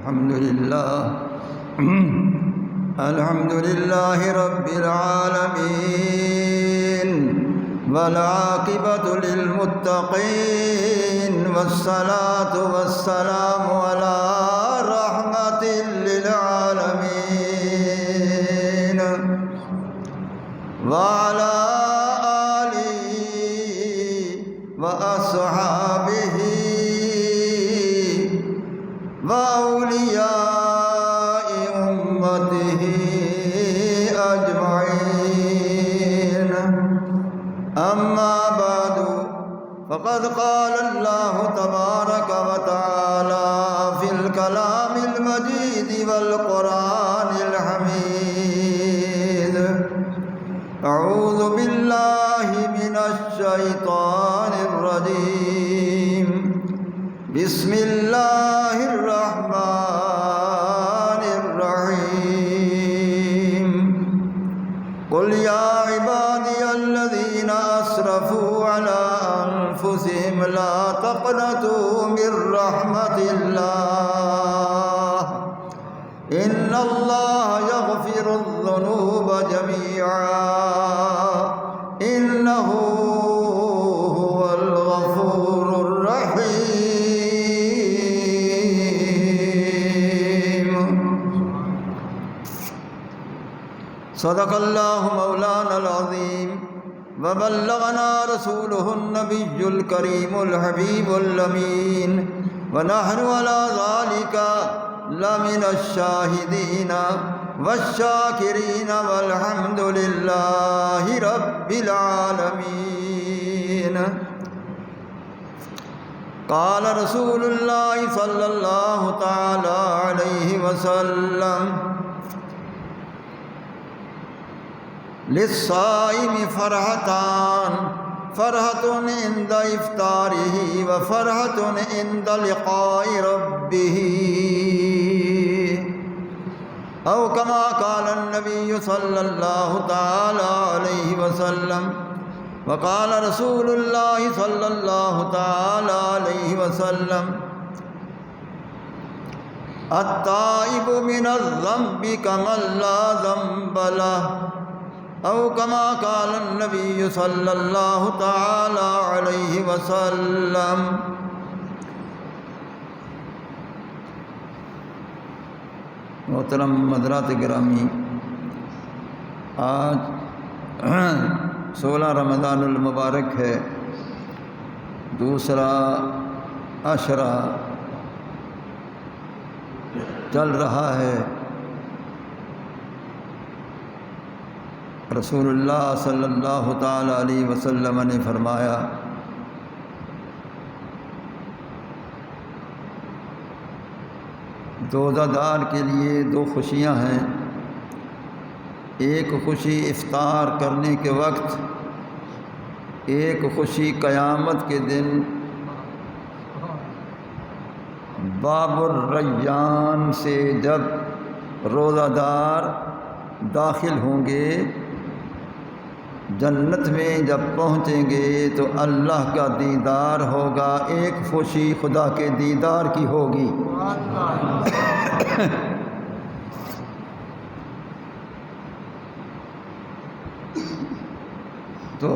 الحمد لله رب العالمين والعاقبة للمتقين والصلاة والسلام على رحمة للعالمين وعلى آله وأصحابه وأولياء أمته أجمعين. أما بعد فقد قال الله تبارك وتعالى في الكلام المجيد والقرآن الحميد: أعوذ بالله من الشيطان الرجيم. بسم الله الرحمن الرحيم. قل يا عبادي الذين أسرفوا على أنفسهم لا تقنطوا من رحمة الله إن الله يغفر الذنوب جميعا إنه هو الغفور الرحيم. صدق الله مولانا العظيم وبلغنا رسوله النبي الكريم الحبيب الأمين ونحن على ذلك لمن الشاهدين والشاكرين والحمد لله رب العالمين. قال رسول الله صلى الله تعالى عليه وسلم: للصائم فرحتان: فرحة عند إفطاره وفرحة عند لقاء ربه، أو كما قال النبي صلى الله تعالى عليه وسلم. وقال رسول الله صلى الله تعالى عليه وسلم: التائب من الذنب كمن لا ذنب له، أو كما قال النبي صلى الله تعالى عليه وسلم. محترم حضرات گرامی، آج 16 رمضان المبارک ہے، دوسرا عشرہ چل رہا ہے۔ رسول اللہ صلی اللہ تعالی علیہ وسلم نے فرمایا: روزہ دار کے لیے 2 خوشیاں ہیں، ایک خوشی افطار کرنے کے وقت، ایک خوشی قیامت کے دن باب الریان سے جب روزہ دار داخل ہوں گے، جنت میں جب پہنچیں گے تو اللہ کا دیدار ہوگا۔ ایک خوشی خدا کے دیدار کی ہوگی۔ تو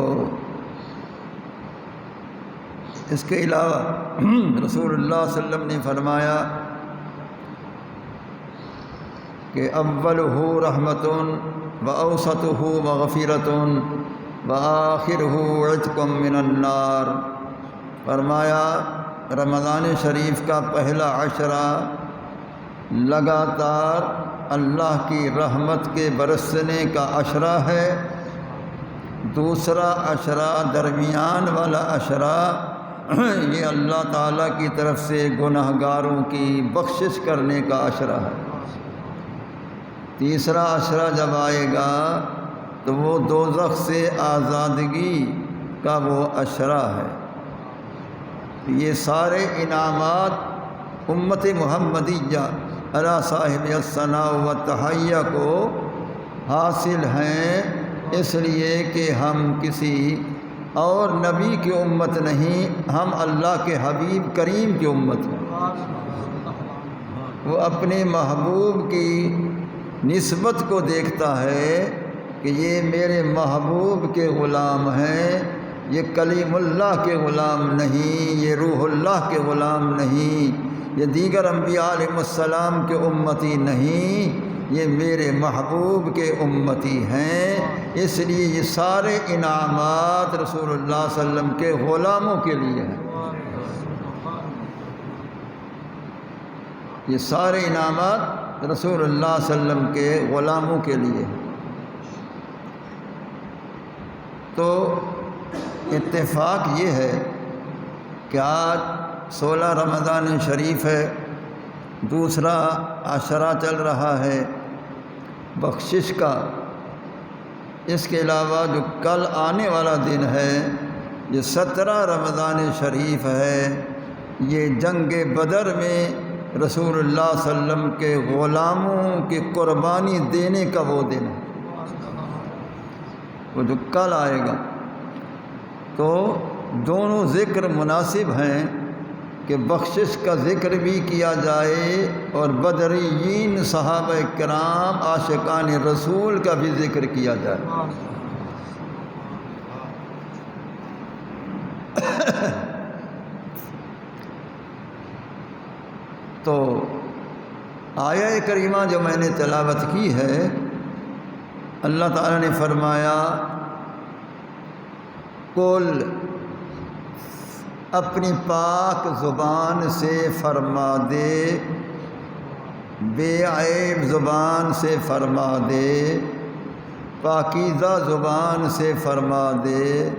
اس کے علاوہ رسول اللہ صلی اللہ علیہ وسلم نے فرمایا کہ اولہ رحمۃ واوسطہ مغفرۃ وآخرہ عتق من النار۔ فرمایا رمضان شریف کا پہلا عشرہ لگاتار اللہ کی رحمت کے برسنے کا عشرہ ہے، دوسرا عشرہ درمیان والا عشرہ یہ اللہ تعالیٰ کی طرف سے گناہ گاروں کی بخشش کرنے کا عشرہ ہے، تیسرا عشرہ جب آئے گا تو وہ دوزخ سے آزادگی کا وہ عشرہ ہے۔ یہ سارے انعامات امت محمدیہ علی صاحب الثناء والتحیہ کو حاصل ہیں، اس لیے کہ ہم کسی اور نبی کی امت نہیں، ہم اللہ کے حبیب کریم کی امت ہیں۔ وہ اپنے محبوب کی نسبت کو دیکھتا ہے کہ یہ میرے محبوب کے غلام ہیں، یہ کلیم اللہ کے غلام نہیں، یہ روح اللہ کے غلام نہیں، یہ دیگر انبیاء علیہ السلام کے امتی نہیں، یہ میرے محبوب کے امتی ہیں۔ اس لیے یہ سارے انعامات رسول اللہ صلی اللہ علیہ وسلم کے غلاموں کے لیے ہیں۔ یہ سارے انعامات رسول اللہ صلی اللہ علیہ وسلم کے غلاموں کے لیے ہیں۔ تو اتفاق یہ ہے کہ آج 16 رمضان شریف ہے، دوسرا عشرہ چل رہا ہے بخشش کا۔ اس کے علاوہ جو کل آنے والا دن ہے یہ 17 رمضان شریف ہے، یہ جنگ بدر میں رسول اللہ صلی اللہ علیہ وسلم کے غلاموں کی قربانی دینے کا وہ دن ہے، وہ جو کل آئے گا۔ تو دونوں ذکر مناسب ہیں کہ بخشش کا ذکر بھی کیا جائے اور بدریین صحابہ کرام عاشقان رسول کا بھی ذکر کیا جائے۔ تو آیہ کریمہ جو میں نے تلاوت کی ہے، اللہ تعالیٰ نے فرمایا قل، اپنی پاک زبان سے فرما دے، بے عیب زبان سے فرما دے، پاکیزہ زبان سے فرما دے،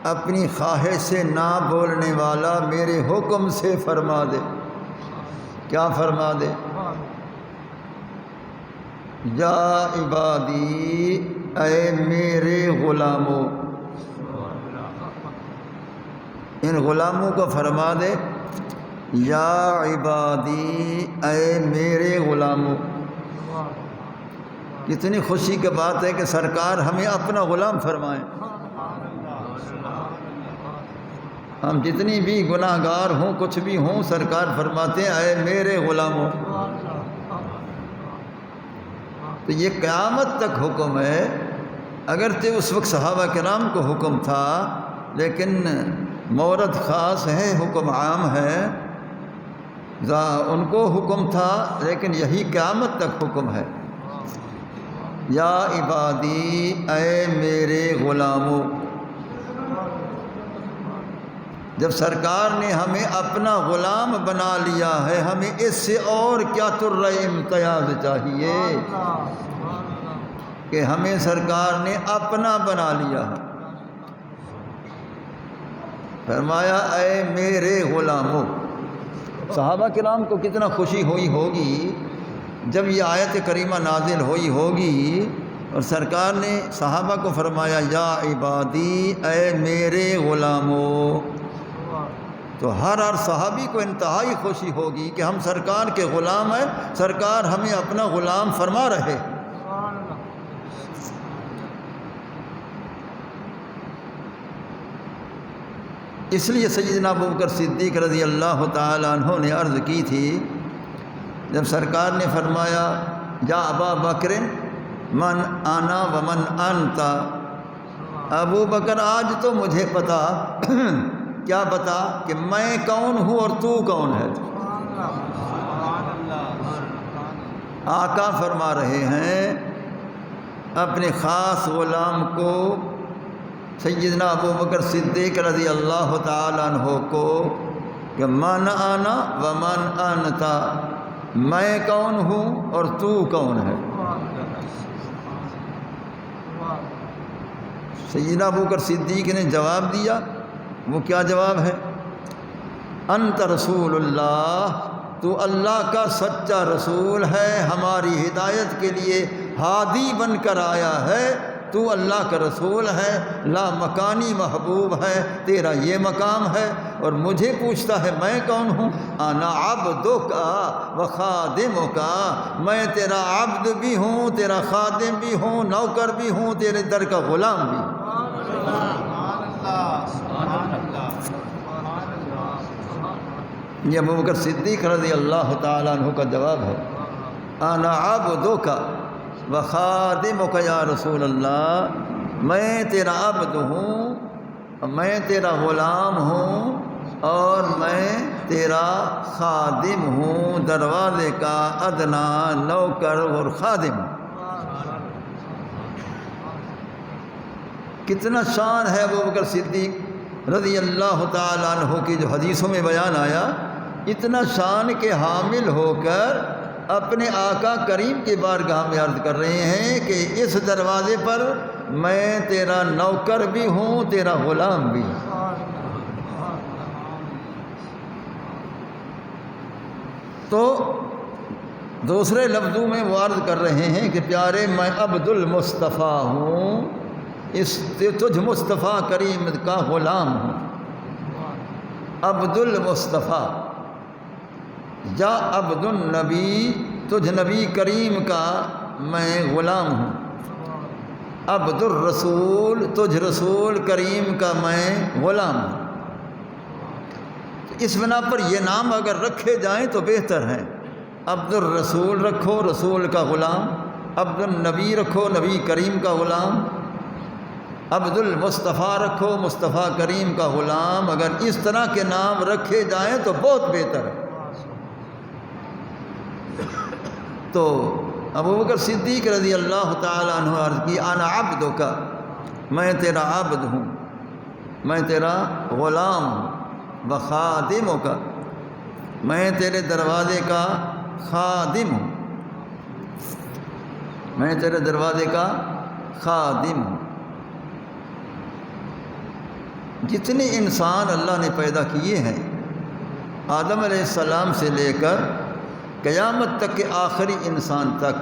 اپنی خواہش سے نہ بولنے والا میرے حکم سے فرما دے۔ کیا فرما دے؟ یا عبادی، اے میرے غلاموں، ان غلاموں کو فرما دے یا عبادی، اے میرے غلاموں۔ کتنی خوشی کی بات ہے کہ سرکار ہمیں اپنا غلام فرمائیں۔ ہم جتنی بھی گناہ گار ہوں، کچھ بھی ہوں، سرکار فرماتے ہیں اے میرے غلاموں۔ تو یہ قیامت تک حکم ہے، اگرچہ اس وقت صحابہ کرام کو حکم تھا، لیکن مورد خاص ہے، حکم عام ہے، ان کو حکم تھا، لیکن یہی قیامت تک حکم ہے۔ یا عبادی، اے میرے غلاموں۔ جب سرکار نے ہمیں اپنا غلام بنا لیا ہے، ہمیں اس سے اور کیا ترہ امتیاز چاہیے کہ ہمیں سرکار نے اپنا بنا لیا ہے۔ فرمایا اے میرے غلاموں۔ صحابہ کرام کو کتنا خوشی ہوئی ہوگی جب یہ آیت کریمہ نازل ہوئی ہوگی اور سرکار نے صحابہ کو فرمایا یا عبادی، اے میرے غلاموں۔ تو ہر صحابی کو انتہائی خوشی ہوگی کہ ہم سرکار کے غلام ہیں، سرکار ہمیں اپنا غلام فرما رہے۔ اس لیے سیدنا ابوبکر صدیق رضی اللہ تعالیٰ عنہ نے عرض کی تھی، جب سرکار نے فرمایا یا ابا بکر من انا ومن انت، ابو بکر آج تو مجھے پتا، کیا پتا کہ میں کون ہوں اور تو کون ہے۔ آقا فرما رہے ہیں اپنے خاص غلام کو، سیدنا ابوبکر صدیق رضی اللہ تعالیٰ عنہ کو، کہ من انا ومن انت، میں کون ہوں اور تو کون ہے۔ سیدنا ابوبکر صدیق نے جواب دیا، وہ کیا جواب ہے؟ انت رسول اللہ، تو اللہ کا سچا رسول ہے، ہماری ہدایت کے لیے ہادی بن کر آیا ہے، تو اللہ کا رسول ہے، لا مکانی محبوب ہے، تیرا یہ مقام ہے۔ اور مجھے پوچھتا ہے میں کون ہوں؟ انا عبدک و خادمک، میں تیرا عبد بھی ہوں، تیرا خادم بھی ہوں، نوکر بھی ہوں، تیرے در کا غلام بھی ہوں۔ یہ ابو بکر صدیق رضی اللہ تعالیٰ عنہ کا جواب ہے، انا عبدک و خادمک یا رسول اللہ، میں تیرا عبد ہوں، میں تیرا غلام ہوں اور میں تیرا خادم ہوں، دروازے کا ادنا نوکر اور خادم۔ کتنا شان ہے ابو بکر صدیق رضی اللہ تعالیٰ عنہ کی جو حدیثوں میں بیان آیا، اتنا شان کے حامل ہو کر اپنے آقا کریم کی بارگاہ میں عرض کر رہے ہیں کہ اس دروازے پر میں تیرا نوکر بھی ہوں، تیرا غلام بھی ہوں۔ تو دوسرے لفظوں میں وہ عرض کر رہے ہیں کہ پیارے میں عبد المصطفیٰ ہوں، اس تجھ مصطفیٰ کریم کا غلام ہوں۔ عبد المصطفیٰ یا عبد النبی، تجھ نبی کریم کا میں غلام ہوں۔ عبد الرسول، تجھ رسول کریم کا میں غلام ہوں۔ اس بنا پر یہ نام اگر رکھے جائیں تو بہتر ہیں۔ عبد الرسول رکھو، رسول کا غلام، عبد النبی رکھو، نبی کریم کا غلام، عبد المصطفیٰ رکھو، مصطفیٰ کریم کا غلام۔ اگر اس طرح کے نام رکھے جائیں تو بہت بہتر ہے۔ تو ابو بکر صدیق رضی اللہ تعالیٰ عنہ عرض کی، انا عبدک، میں تیرا عبد ہوں، میں تیرا غلام ہوں، وخادمک، میں تیرے دروازے کا خادم ہوں، میں تیرے دروازے کا خادم ہوں۔ جتنے انسان اللہ نے پیدا کیے ہیں، آدم علیہ السلام سے لے کر قیامت تک کے آخری انسان تک،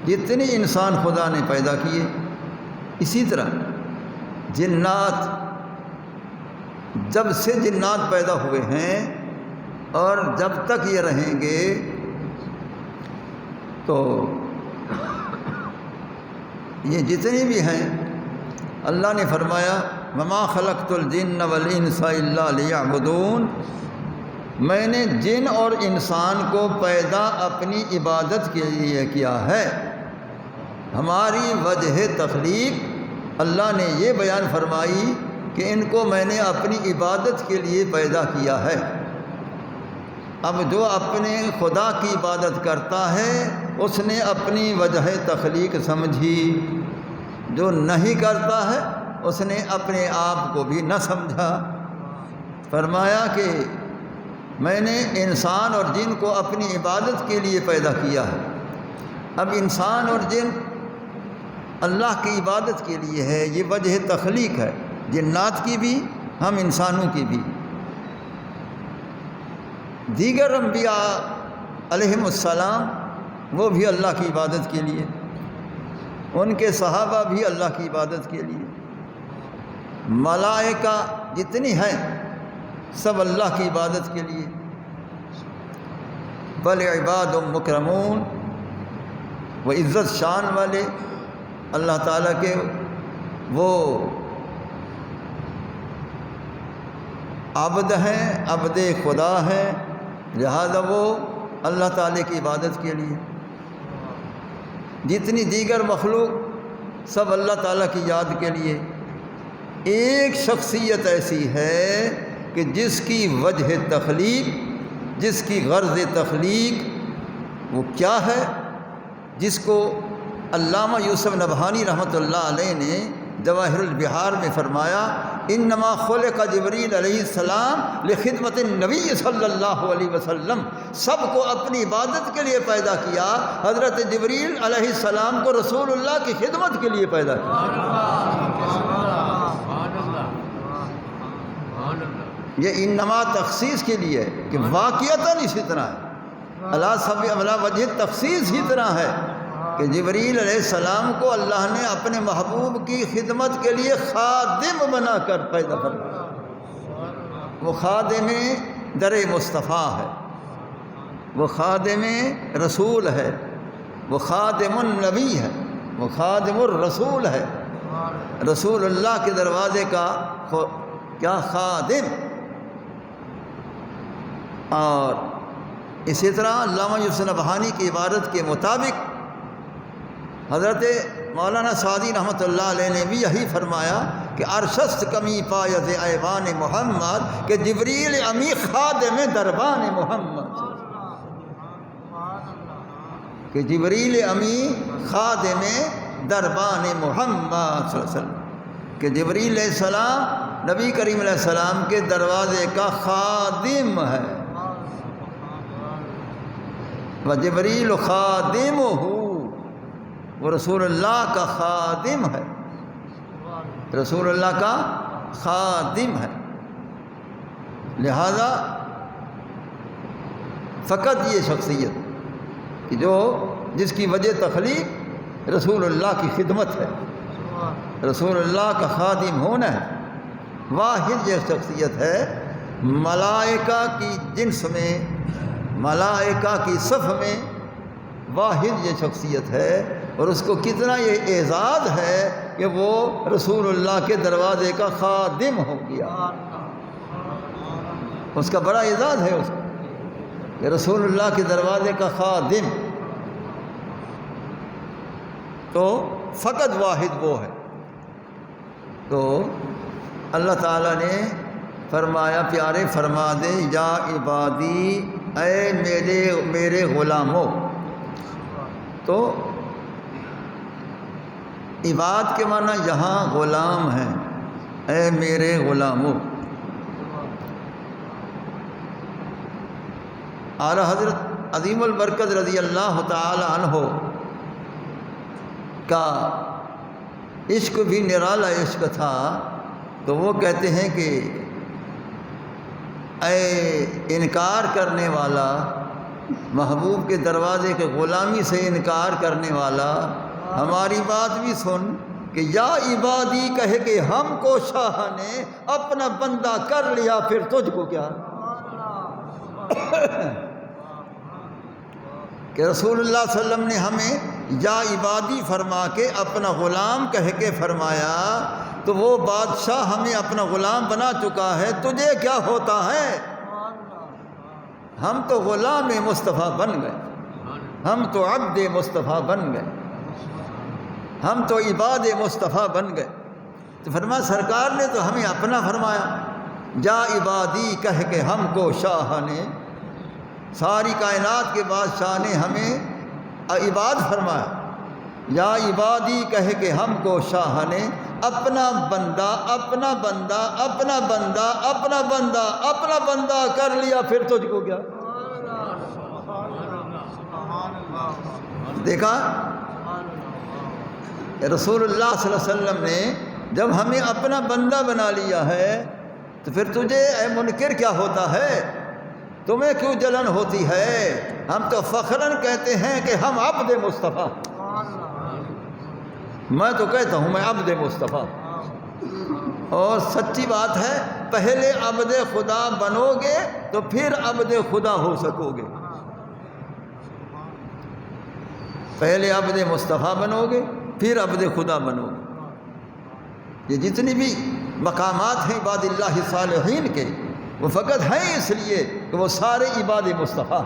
جتنے انسان خدا نے پیدا کیے، اسی طرح جنات، جب سے جنات پیدا ہوئے ہیں اور جب تک یہ رہیں گے، تو یہ جتنے بھی ہیں، اللہ نے فرمایا وما خلقت الجن والانس الا لیعبدون، میں نے جن اور انسان کو پیدا اپنی عبادت کے لیے کیا ہے۔ ہماری وجہ تخلیق اللہ نے یہ بیان فرمائی کہ ان کو میں نے اپنی عبادت کے لیے پیدا کیا ہے۔ اب جو اپنے خدا کی عبادت کرتا ہے اس نے اپنی وجہ تخلیق سمجھی، جو نہیں کرتا ہے اس نے اپنے آپ کو بھی نہ سمجھا۔ فرمایا کہ میں نے انسان اور جن کو اپنی عبادت کے لیے پیدا کیا ہے۔ اب انسان اور جن اللہ کی عبادت کے لیے ہے، یہ وجہ تخلیق ہے، جنات کی بھی، ہم انسانوں کی بھی۔ دیگر انبیاء علیہم السلام وہ بھی اللہ کی عبادت کے لیے، ان کے صحابہ بھی اللہ کی عبادت کے لیے، ملائکہ جتنی ہیں سب اللہ کی عبادت کے لیے۔ بل عباد مکرمون، وہ عزت شان والے اللہ تعالیٰ کے وہ عبد ہیں، عبد خدا ہیں، لہذا وہ اللہ تعالیٰ کی عبادت کے لیے۔ جتنی دیگر مخلوق سب اللہ تعالیٰ کی یاد کے لیے۔ ایک شخصیت ایسی ہے کہ جس کی وجہ تخلیق، جس کی غرض تخلیق وہ کیا ہے، جس کو علامہ یوسف نبہانی رحمۃ اللہ علیہ نے جواہر البحار میں فرمایا، انما خلق جبریل علیہ السلام لخدمت النبی صلی اللہ علیہ وسلم، سب کو اپنی عبادت کے لیے پیدا کیا، حضرت جبریل علیہ السلام کو رسول اللہ کی خدمت کے لیے پیدا کیا۔ یہ انما تخصیص کے لیے ہے کہ واقعتاً اسی طرح ہے، اللہ وجہ تخصیص ہی طرح ہے کہ جبریل علیہ السلام کو اللہ نے اپنے محبوب کی خدمت کے لیے خادم بنا کر پیدا فرمایا۔ وہ خادم در مصطفیٰ ہے، وہ خادم رسول ہے، وہ خادم النبی ہے، وہ خادم الرسول ہے، رسول اللہ کے دروازے کا کیا خادم۔ اور اسی طرح علامہ یوسف نبہانی کی عبارت کے مطابق حضرت مولانا سعدی رحمۃ اللہ علیہ نے بھی یہی فرمایا کہ ارشست کمی پایت ایوان محمد کہ جبریل امی خادم دربان محمد، کہ جبریل امی خادم دربان محمد صلی اللہ علیہ وسلم، کہ جبریل علیہ السلام نبی کریم علیہ السلام کے دروازے کا خادم ہے، وجبریل خادمہ، وہ رسول اللہ کا خادم ہے، رسول اللہ کا خادم ہے۔ لہذا فقط یہ شخصیت کہ جس کی وجہ تخلیق رسول اللہ کی خدمت ہے، رسول اللہ کا خادم ہونا ہے، واحد یہ شخصیت ہے ملائکہ کی جنس میں، ملائکہ کی صف میں واحد یہ شخصیت ہے، اور اس کو کتنا یہ اعزاز ہے کہ وہ رسول اللہ کے دروازے کا خادم ہو گیا، اس کا بڑا اعزاز ہے اس کو کہ رسول اللہ کے دروازے کا خادم۔ تو فقط واحد وہ ہے۔ تو اللہ تعالیٰ نے فرمایا، پیارے فرما دے یا عبادی، اے میرے غلاموں۔ تو عباد کے معنی یہاں غلام ہیں، اے میرے غلاموں۔ اعلیٰ حضرت عظیم البرکت رضی اللہ تعالی عنہ کا عشق بھی نرالا عشق تھا، تو وہ کہتے ہیں کہ اے انکار کرنے والا، محبوب کے دروازے کے غلامی سے انکار کرنے والا، ہماری بات بھی سن کہ یا عبادی کہے کہ ہم کو شاہ نے اپنا بندہ کر لیا، پھر تجھ کو کیا؟ کہ رسول اللہ صلی اللہ علیہ وسلم نے ہمیں یا عبادی فرما کے اپنا غلام کہہ کے فرمایا، تو وہ بادشاہ ہمیں اپنا غلام بنا چکا ہے، تجھے کیا ہوتا ہے؟ ہم تو غلام مصطفیٰ بن گئے، ہم تو عبد مصطفیٰ بن گئے، ہم تو عباد مصطفیٰ بن گئے۔ تو فرمایا سرکار نے تو ہمیں اپنا فرمایا، یا عبادی کہہ کے ہم کو شاہ نے، ساری کائنات کے بادشاہ نے ہمیں عباد فرمایا، یا عبادی کہہ کے ہم کو شاہ نے اپنا بندہ اپنا بندہ اپنا بندہ اپنا بندہ اپنا بندہ کر لیا، پھر تجھ کو کیا؟ دیکھا رسول اللہ صلی اللہ علیہ وسلم نے جب ہمیں اپنا بندہ بنا لیا ہے، تو پھر تجھے اے منکر کیا ہوتا ہے؟ تمہیں کیوں جلن ہوتی ہے؟ ہم تو فخراً کہتے ہیں کہ ہم عبد مصطفیٰ، میں تو کہتا ہوں میں عبد مصطفیٰ، اور سچی بات ہے پہلے عبد خدا بنو گے تو پھر عبد خدا ہو سکو گے، پہلے عبد مصطفیٰ بنو گے پھر عبد خدا بنو گے۔ یہ جتنی بھی مقامات ہیں عباد اللہ صالحین کے، وہ فقط ہیں اس لیے کہ وہ سارے عباد مصطفیٰ،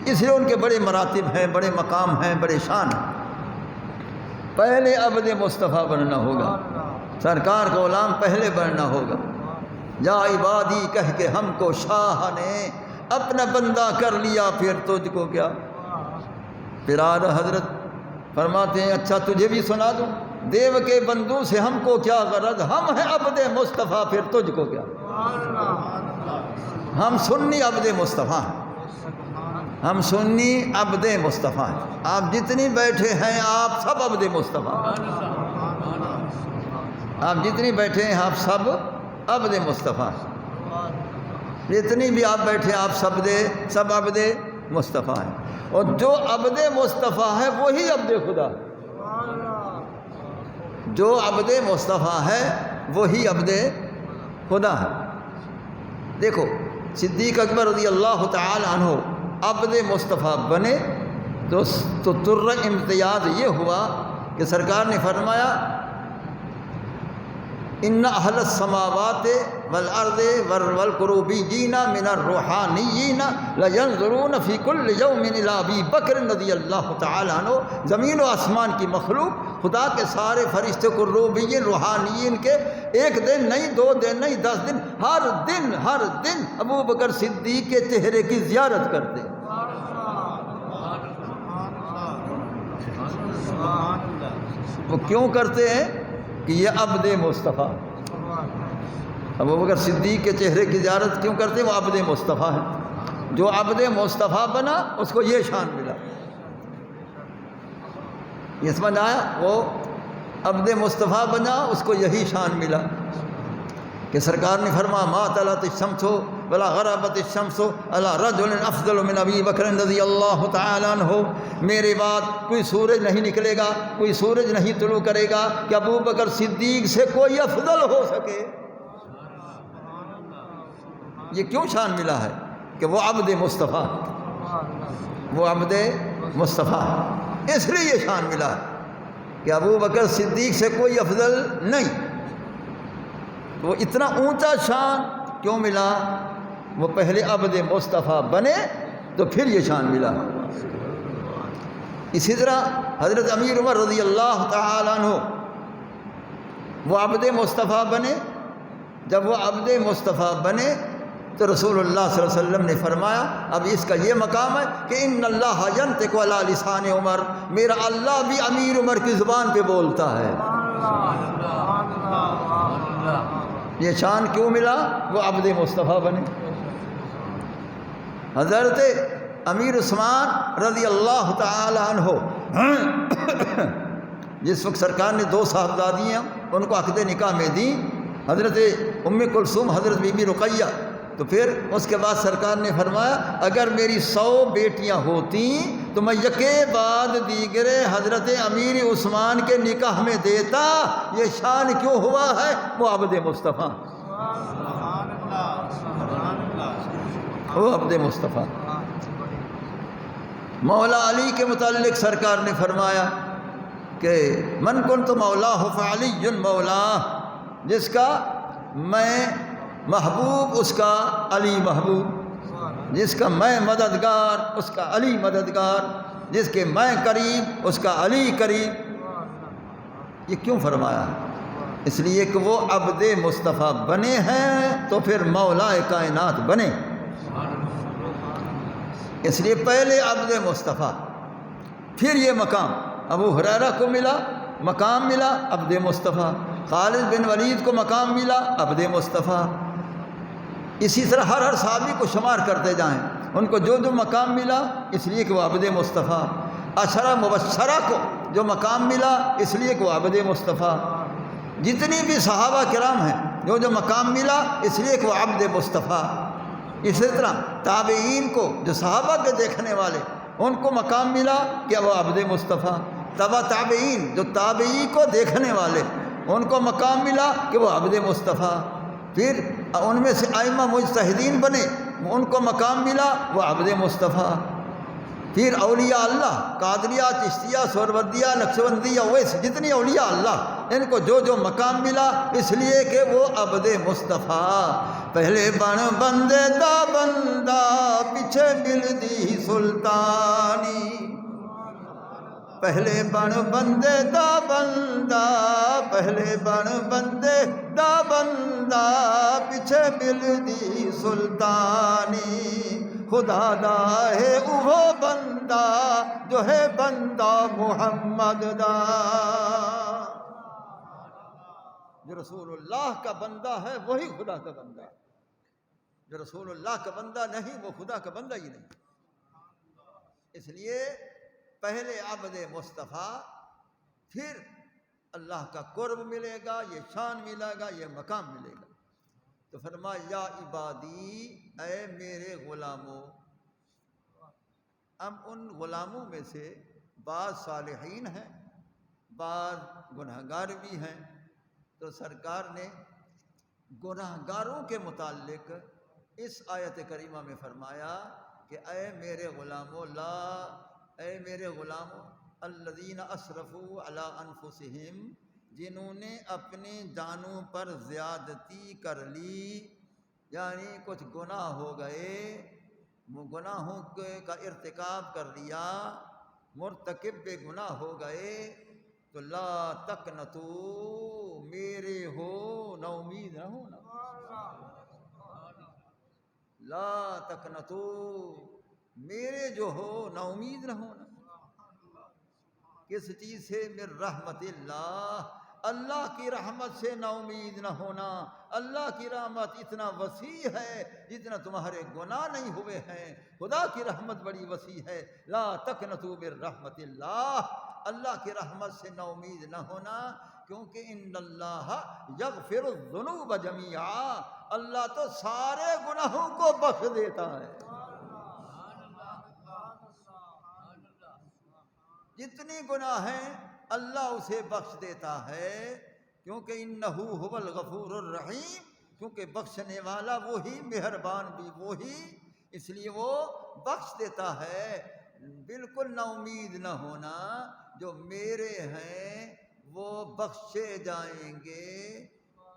اس لیے ان کے بڑے مراتب ہیں، بڑے مقام ہیں، بڑے شان ہیں۔ پہلے عبد مصطفیٰ بننا ہوگا، سرکار کا غلام پہلے بننا ہوگا۔ یا عبادی کہہ کے ہم کو شاہ نے اپنا بندہ کر لیا، پھر تجھ کو کیا؟ پھر اعلیٰ حضرت فرماتے ہیں اچھا تجھے بھی سنا دوں، دیو کے بندوں سے ہم کو کیا غرض، ہم ہیں عبد مصطفیٰ، پھر تجھ کو کیا؟ ہم سنی عبد مصطفیٰ ہیں، ہم سنی عبد مصطفیٰ ہیں، آپ جتنی بیٹھے ہیں آپ سب عبد مصطفیٰ، آپ جتنی بیٹھے ہیں آپ سب عبد مصطفیٰ، جتنی بھی آپ بیٹھے آپ سب عبد مصطفیٰ ہیں، اور جو عبد مصطفیٰ ہے وہی عبد خدا ہے، جو عبد مصطفیٰ ہے وہی عبد خدا ہے۔ دیکھو صدیق اکبر رضی اللہ تعالی عنہ عبد مصطفیٰ بنے تو تر امتیاز یہ ہوا کہ سرکار نے فرمایا ان اہل السماوات والارض والقروبیین من الروحانیین لینظرون فی کل یوم الی ابی بکر رضی اللہ تعالیٰ عنہ. زمین و آسمان کی مخلوق خدا کے سارے فرشتے قروبیین روحانیین کے ایک دن نہیں، 2 دن نہیں، 10 دن، ہر دن ابو بکر صدیق کے چہرے کی زیارت کرتے. وہ کیوں کرتے ہیں کہ یہ عبد مصطفیٰ. ابو بکر صدیق کے چہرے کی زیارت کیوں کرتے ہیں؟ وہ عبد مصطفیٰ ہیں. جو عبد مصطفیٰ بنا اس کو یہ شان ملا. یہ سمجھ آیا؟ وہ عبد مصطفیٰ بنا اس کو یہی شان ملا کہ سرکار نے فرمایا ما طلعت الشمس ولا غربت الشمس علی رجل افضل من ابی بکر رضی اللہ تعالیٰ عنہ. میرے بعد کوئی سورج نہیں نکلے گا، کوئی سورج نہیں طلوع کرے گا کہ ابو بکر صدیق سے کوئی افضل ہو سکے. یہ کیوں شان ملا ہے؟ کہ وہ عبد مصطفیٰ، وہ عبد مصطفیٰ، اس لیے یہ شان ملا ہے کہ ابو بکر صدیق سے کوئی افضل نہیں. وہ اتنا اونچا شان کیوں ملا؟ وہ پہلے عبد مصطفیٰ بنے تو پھر یہ شان ملا. اسی طرح حضرت امیر عمر رضی اللہ تعالیٰ عنہ وہ عبد مصطفیٰ بنے. جب وہ عبد مصطفیٰ بنے تو رسول اللہ صلی اللہ علیہ وسلم نے فرمایا اب اس کا یہ مقام ہے کہ ان اللہ ینطق علی لسان عمر، میرا اللہ بھی امیر عمر کی زبان پہ بولتا ہے. یہ شان کیوں ملا؟ وہ عبد مصطفیٰ بنے. حضرت امیر عثمان رضی اللہ تعالی عنہ جس وقت سرکار نے 2 صاحبزادیاں ان کو عقد نکاح میں دیں، حضرت ام کلثوم، حضرت بی بی رقیہ، تو پھر اس کے بعد سرکار نے فرمایا اگر میری 100 بیٹیاں ہوتی تو میں یکے بعد دیگرے حضرت امیر عثمان کے نکاح میں دیتا. یہ شان کیوں ہوا ہے؟ وہ عبد مصطفیٰ، وہ عبد مصطفیٰ. مولا علی کے متعلق سرکار نے فرمایا کہ من کنت مولاہ فعلی مولاہ، جس کا میں محبوب اس کا علی محبوب، جس کا میں مددگار اس کا علی مددگار، جس کے میں قریب اس کا علی قریب. یہ کیوں فرمایا؟ اس لیے کہ وہ عبد مصطفیٰ بنے ہیں تو پھر مولا کائنات بنے. اس لیے پہلے عبد مصطفیٰ، پھر یہ مقام ابو ہریرہ کو ملا، مقام ملا عبد مصطفیٰ. خالد بن ولید کو مقام ملا عبد مصطفیٰ. اسی طرح ہر صحابی کو شمار کرتے جائیں، ان کو جو جو مقام ملا اس لیے کہ وہ عبد مصطفیٰ. عشرہ مبشرہ کو جو مقام ملا اس لیے کہ وہ عبد مصطفیٰ. جتنی بھی صحابہ کرام ہیں جو جو مقام ملا اس لیے کہ وہ عبد مصطفیٰ. اسی طرح تابعین کو جو صحابہ کے دیکھنے والے ان کو مقام ملا کہ وہ عبد مصطفیٰ. تبع تابعین جو تابعی کو دیکھنے والے ان کو مقام ملا کہ وہ عبد مصطفیٰ. پھر ان میں سے ائمہ مجتہدین بنے ان کو مقام ملا وہ عبد مصطفیٰ. پھر اولیاء اللہ قادریہ، چشتیہ، سہروردیہ، نقشبندیہ، ویسے جتنی اولیاء اللہ ان کو جو جو مقام ملا اس لیے کہ وہ عبد مصطفیٰ. پہلے بن بندے دا بندہ پیچھے ملدی سلطانی، پہلے بن بندے دا بندہ، پہلے بن بندے دا بندہ پیچھے ملدی سلطانی. خدا دا ہے وہ بندہ جو ہے بندہ محمد دا. جو رسول اللہ کا بندہ ہے وہی خدا کا بندہ ہے. جو رسول اللہ کا بندہ نہیں وہ خدا کا بندہ ہی نہیں. اس لیے پہلے عبد مصطفیٰ، پھر اللہ کا قرب ملے گا، یہ شان ملے گا، یہ مقام ملے گا. تو فرمایا یا عبادی، اے میرے غلاموں. اب ان غلاموں میں سے بعض صالحین ہیں، بعض گنہگار بھی ہیں. تو سرکار نے گنہگاروں کے متعلق اس آیت کریمہ میں فرمایا کہ اے میرے غلاموں، اے میرے غلاموں الذین اسرفوا علی انفسہم جنہوں نے اپنے جانوں پر زیادتی کر لی، یعنی کچھ گناہ ہو گئے، گناہوں کا ارتکاب کر لیا، مرتکب گناہ ہو گئے، تو لا تقنطو، میرے ہو نا امید نہ ہونا، لا تقنطو، میرے جو ہو نا امید نہ ہونا۔ کس چیز سے؟ من رحمت اللہ، اللہ کی رحمت سے نا امید نہ ہونا۔ اللہ کی رحمت اتنا وسیع ہے جتنا تمہارے گناہ نہیں ہوئے ہیں، خدا کی رحمت بڑی وسیع ہے۔ لا تقنطوا من رحمت اللہ، اللہ کی رحمت سے نا امید نہ ہونا، کیونکہ ان اللہ یغفر الذنوب جمیعا، اللہ تو سارے گناہوں کو بخش دیتا ہے، جتنے گناہ ہیں اللہ اسے بخش دیتا ہے، کیونکہ انہ هو الغفور الرحیم، کیونکہ بخشنے والا وہی، مہربان بھی وہی، اس لیے وہ بخش دیتا ہے۔ بالکل نا امید نہ ہونا، جو میرے ہیں وہ بخشے جائیں گے،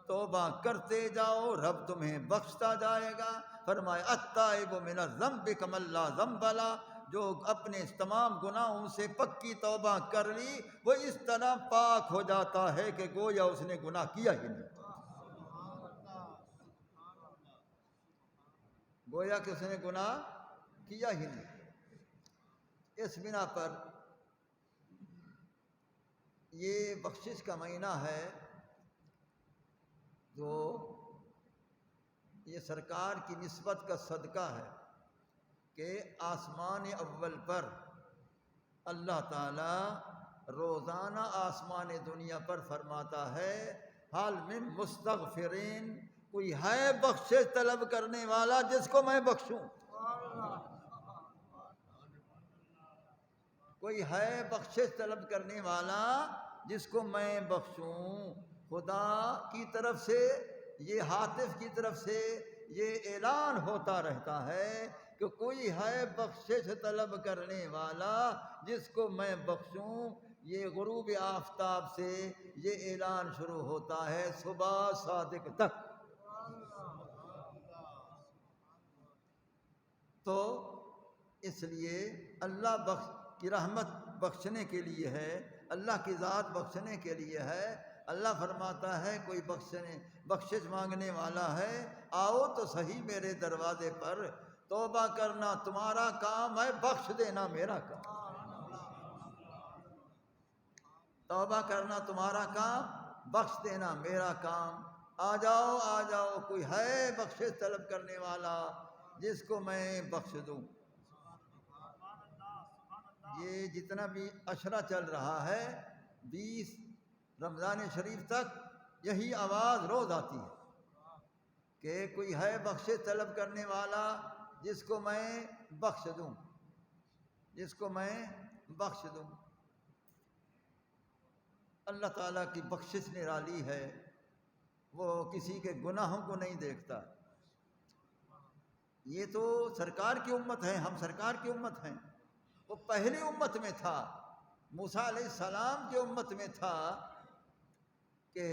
توبہ کرتے جاؤ رب تمہیں بخشتا جائے گا۔ فرمایا التائب من الذنب کمن لا ذنب له، جو اپنے تمام گناہوں سے پکی توبہ کر لی وہ اس طرح پاک ہو جاتا ہے کہ گویا اس نے گناہ کیا ہی نہیں، گویا کہ اس نے گناہ کیا ہی نہیں۔ اس بنا پر یہ بخشش کا مہینہ ہے، جو یہ سرکار کی نسبت کا صدقہ ہے کہ آسمان اول پر اللہ تعالی روزانہ آسمان دنیا پر فرماتا ہے حال من مستغفرین، کوئی ہے بخشش طلب کرنے والا جس کو میں بخشوں، کوئی ہے بخشش طلب کرنے والا جس کو میں بخشوں۔ خدا کی طرف سے، یہ ہاتف کی طرف سے یہ اعلان ہوتا رہتا ہے کہ کوئی ہے بخشش طلب کرنے والا جس کو میں بخشوں۔ یہ غروب آفتاب سے یہ اعلان شروع ہوتا ہے صبح صادق تک۔ تو اس لیے اللہ کی رحمت بخشنے کے لیے ہے، اللہ کی ذات بخشنے کے لیے ہے۔ اللہ فرماتا ہے کوئی بخشش مانگنے والا ہے، آؤ تو صحیح میرے دروازے پر، توبہ کرنا تمہارا کام ہے، بخش دینا میرا کام، توبہ کرنا تمہارا کام، بخش دینا میرا کام۔ آ جاؤ آ جاؤ، کوئی ہے بخشش طلب کرنے والا جس کو میں بخش دوں۔ یہ جتنا بھی عشرہ چل رہا ہے 20 رمضان شریف تک یہی آواز روز آتی ہے کہ کوئی ہے بخشش طلب کرنے والا جس کو میں بخش دوں، جس کو میں بخش دوں۔ اللہ تعالیٰ کی بخشش نرالی ہے، وہ کسی کے گناہوں کو نہیں دیکھتا۔ یہ تو سرکار کی امت ہے، ہم سرکار کی امت ہیں، وہ پہلی امت میں تھا، موسیٰ علیہ السلام کی امت میں تھا کہ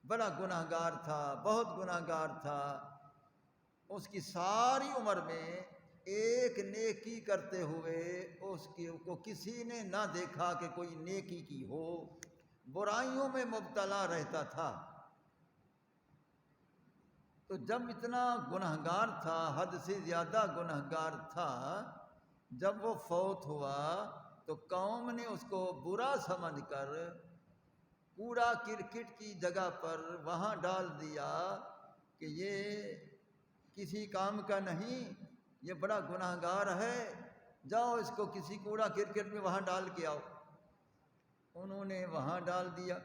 بڑا گناہ گار تھا، بہت گناہ گار تھا، اس کی ساری عمر میں ایک نیکی کرتے ہوئے اس کو کسی نے نہ دیکھا کہ کوئی نیکی کی ہو، برائیوں میں مبتلا رہتا تھا۔ تو جب اتنا گناہ گار تھا، حد سے زیادہ گناہ گار تھا، جب وہ فوت ہوا تو قوم نے اس کو برا سمجھ کر کوڑا کرکٹ کی جگہ پر وہاں ڈال دیا کہ یہ کسی کام کا نہیں، یہ بڑا گناہ گار ہے، جاؤ اس کو کسی کوڑا کرکٹ میں وہاں ڈال کے آؤ۔ انہوں نے وہاں ڈال دیا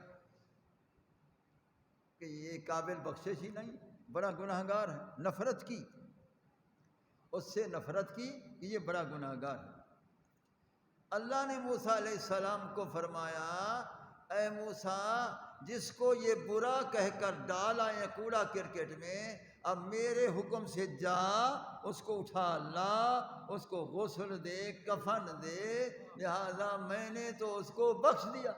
کہ یہ قابل بخشش ہی نہیں، بڑا گناہ گار ہے، نفرت کی، اس سے نفرت کی کہ یہ بڑا گناہ گار ہے۔ اللہ نے موسیٰ علیہ السلام کو فرمایا اے موسیٰ، جس کو یہ برا کہہ کر ڈالا ہے کوڑا کرکٹ میں، اب میرے حکم سے جا اس کو اٹھا لا، اس کو غسل دے، کفن دے، لہذا میں نے تو اس کو بخش دیا۔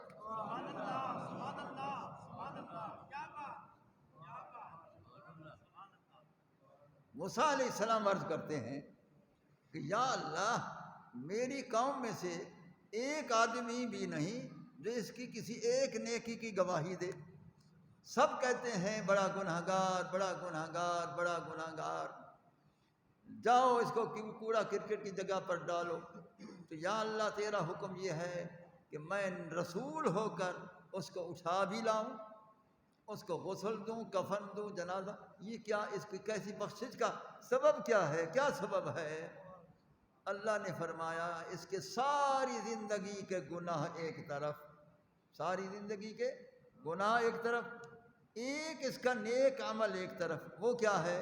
موسیٰ علیہ السلام عرض کرتے ہیں کہ یا اللہ میری قوم میں سے ایک آدمی بھی نہیں جو اس کی کسی ایک نیکی کی گواہی دے، سب کہتے ہیں بڑا گنہگار، بڑا گنہگار، بڑا گنہگار، جاؤ اس کو کوڑا کرکٹ کی جگہ پر ڈالو۔ تو یا اللہ تیرا حکم یہ ہے کہ میں رسول ہو کر اس کو اٹھا بھی لاؤں، اس کو غسل دوں، کفن دوں، جنازہ۔ یہ کیا، اس کی کیسی بخشش کا سبب کیا ہے، کیا سبب ہے؟ اللہ نے فرمایا اس کے ساری زندگی کے گناہ ایک طرف، ساری زندگی کے گناہ ایک طرف، ایک اس کا نیک عمل ایک طرف۔ وہ کیا ہے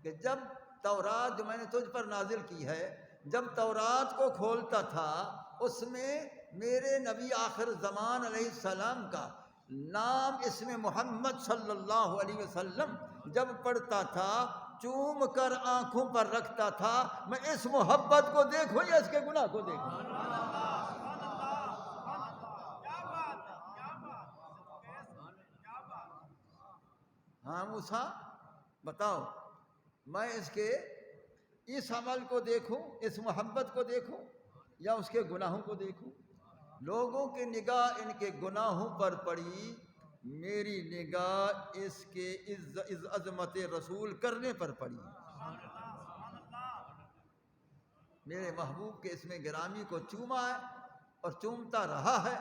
کہ جب تورات جو میں نے تجھ پر نازل کی ہے، جب تورات کو کھولتا تھا اس میں میرے نبی آخر زمان علیہ السلام کا نام اسم محمد صلی اللہ علیہ وسلم جب پڑھتا تھا چوم کر آنکھوں پر رکھتا تھا، میں اس محبت کو دیکھوں یا اس کے گناہ کو دیکھوں؟ ہاں موسیٰ بتاؤ، میں اس کے اس عمل کو دیکھوں، اس محبت کو دیکھوں یا اس کے گناہوں کو دیکھوں؟ لوگوں کی نگاہ ان کے گناہوں پر پڑی، میری نگاہ اس کے عظمت رسول کرنے پر پڑی۔ میرے محبوب کے اسم گرامی کو چوما ہے اور چومتا رہا ہے،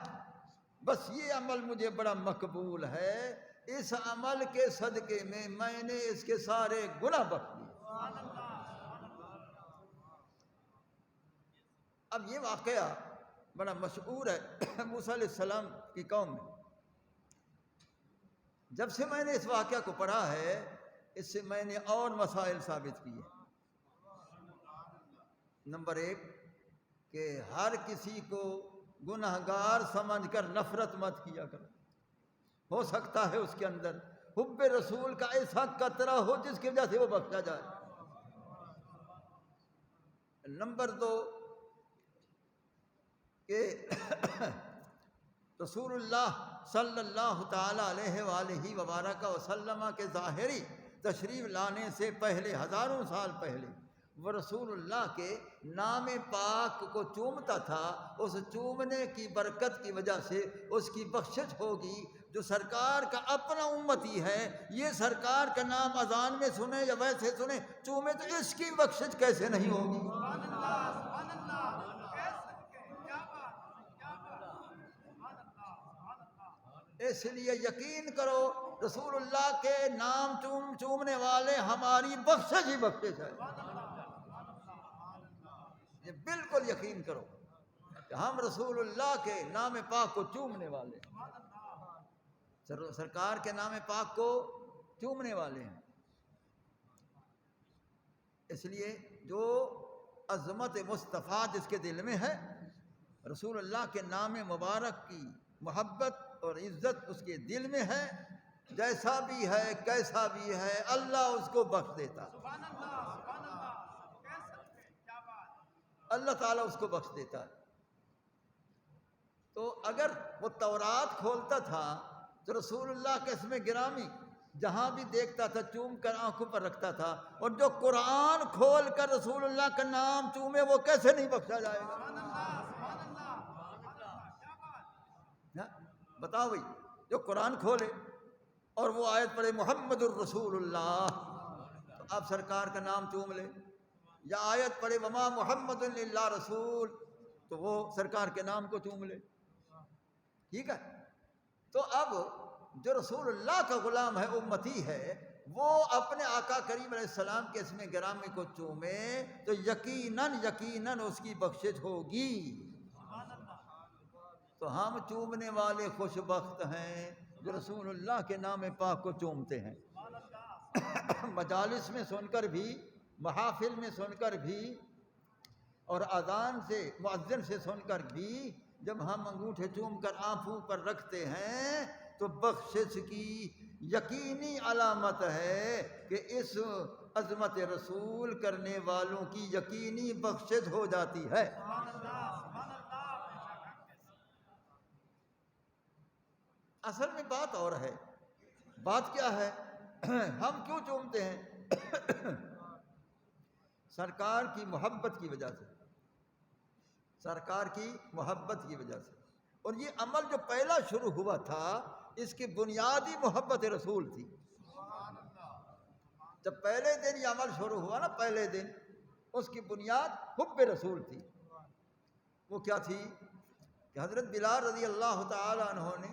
بس یہ عمل مجھے بڑا مقبول ہے، اس عمل کے صدقے میں نے اس کے سارے گناہ بخش دیے۔ اب یہ واقعہ بڑا مشہور ہے موسیٰ علیہ السلام کی قوم میں۔ جب سے میں نے اس واقعہ کو پڑھا ہے، اس سے میں نے اور مسائل ثابت کیے۔ نمبر ایک کہ ہر کسی کو گنہگار سمجھ کر نفرت مت کیا کرو، ہو سکتا ہے اس کے اندر حب رسول کا ایسا قطرہ ہو جس کی وجہ سے وہ بخشا جائے۔ نمبر دو کہ رسول اللہ صلی اللہ تعالی علیہ وآلہ وبارک وسلم کے ظاہری تشریف لانے سے پہلے، ہزاروں سال پہلے، وہ رسول اللہ کے نام پاک کو چومتا تھا، اس چومنے کی برکت کی وجہ سے اس کی بخشش ہوگی۔ جو سرکار کا اپنا امتی ہے، یہ سرکار کا نام اذان میں سنے یا ویسے سنے چومے تو اس کی بخشش کیسے نہیں ہوگی؟ اس لیے یقین کرو رسول اللہ کے نام چومنے والے ہماری بخشش ہی بخشش ہے، یہ بالکل یقین کرو کہ ہم رسول اللہ کے نام پاک کو چومنے والے ہیں، سرکار کے نام پاک کو چومنے والے ہیں۔ اس لیے جو عظمت مصطفیٰ جس کے دل میں ہے، رسول اللہ کے نام مبارک کی محبت اور عزت اس کے دل میں ہے، جیسا بھی ہے کیسا بھی ہے اللہ اس کو بخش دیتا، اللہ تعالیٰ اس کو بخش دیتا ہے۔ تو اگر وہ تورات کھولتا تھا تو رسول اللہ کے اسم گرامی جہاں بھی دیکھتا تھا چوم کر آنکھوں پر رکھتا تھا، اور جو قرآن کھول کر رسول اللہ کا نام چومے وہ کیسے نہیں بخشا جائے گا؟ بتاؤ بھائی، جو قرآن کھولے اور وہ آیت پڑھے محمد الرسول اللہ، تو آپ سرکار کا نام چوم لے، یا آیت پڑھے وما محمد الا رسول، تو وہ سرکار کے نام کو چوم لے، ٹھیک ہے؟ تو اب جو رسول اللہ کا غلام ہے، امتی ہے، وہ اپنے آقا کریم علیہ السلام کے اسم گرامی کو چومے تو یقیناً اس کی بخشش ہوگی۔ تو ہم چومنے والے خوش بخت ہیں جو رسول اللہ کے نام پاک کو چومتے ہیں، مجالس میں سن کر بھی، محافل میں سن کر بھی، اور اذان سے مؤذن سے سن کر بھی جب ہم انگوٹھے چوم کر آنکھوں پر رکھتے ہیں تو بخشش کی یقینی علامت ہے کہ اس عظمت رسول کرنے والوں کی یقینی بخشش ہو جاتی ہے۔ اصل میں بات اور ہے. بات کیا ہے؟ ہم کیوں چومتے ہیں؟ سرکار کی محبت کی وجہ سے، سرکار کی محبت کی وجہ سے. اور یہ عمل جو پہلا شروع ہوا تھا اس کی بنیادی محبت رسول تھی. جب پہلے دن یہ عمل شروع ہوا نا، پہلے دن اس کی بنیاد حب رسول تھی. وہ کیا تھی کہ حضرت بلال رضی اللہ تعالی عنہ نے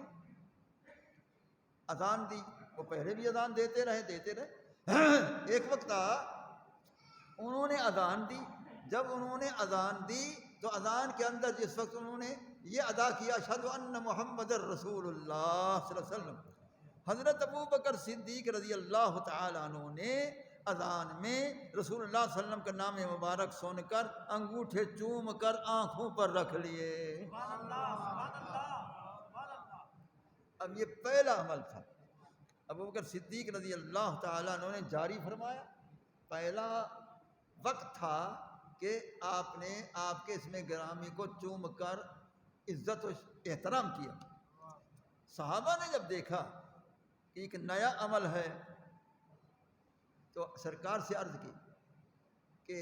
اذان دی. وہ پہلے بھی اذان دیتے رہے. ایک وقت انہوں نے اذان دی. جب انہوں نے اذان دی تو اذان کے اندر جس وقت انہوں نے یہ ادا کیا اشہد ان محمد رسول اللہ صلی اللہ علیہ وسلم، حضرت ابو بکر صدیق رضی اللہ تعالی عنہ نے اذان میں رسول اللہ صلی اللہ علیہ وسلم کا نام مبارک سن کر انگوٹھے چوم کر آنکھوں پر رکھ لیے. اب یہ پہلا عمل تھا، ابو بکر صدیق رضی اللہ تعالیٰ عنہ نے جاری فرمایا. پہلا وقت تھا کہ آپ نے آپ کے اسم گرامی کو چوم کر عزت و احترام کیا. صحابہ نے جب دیکھا کہ ایک نیا عمل ہے تو سرکار سے عرض کی کہ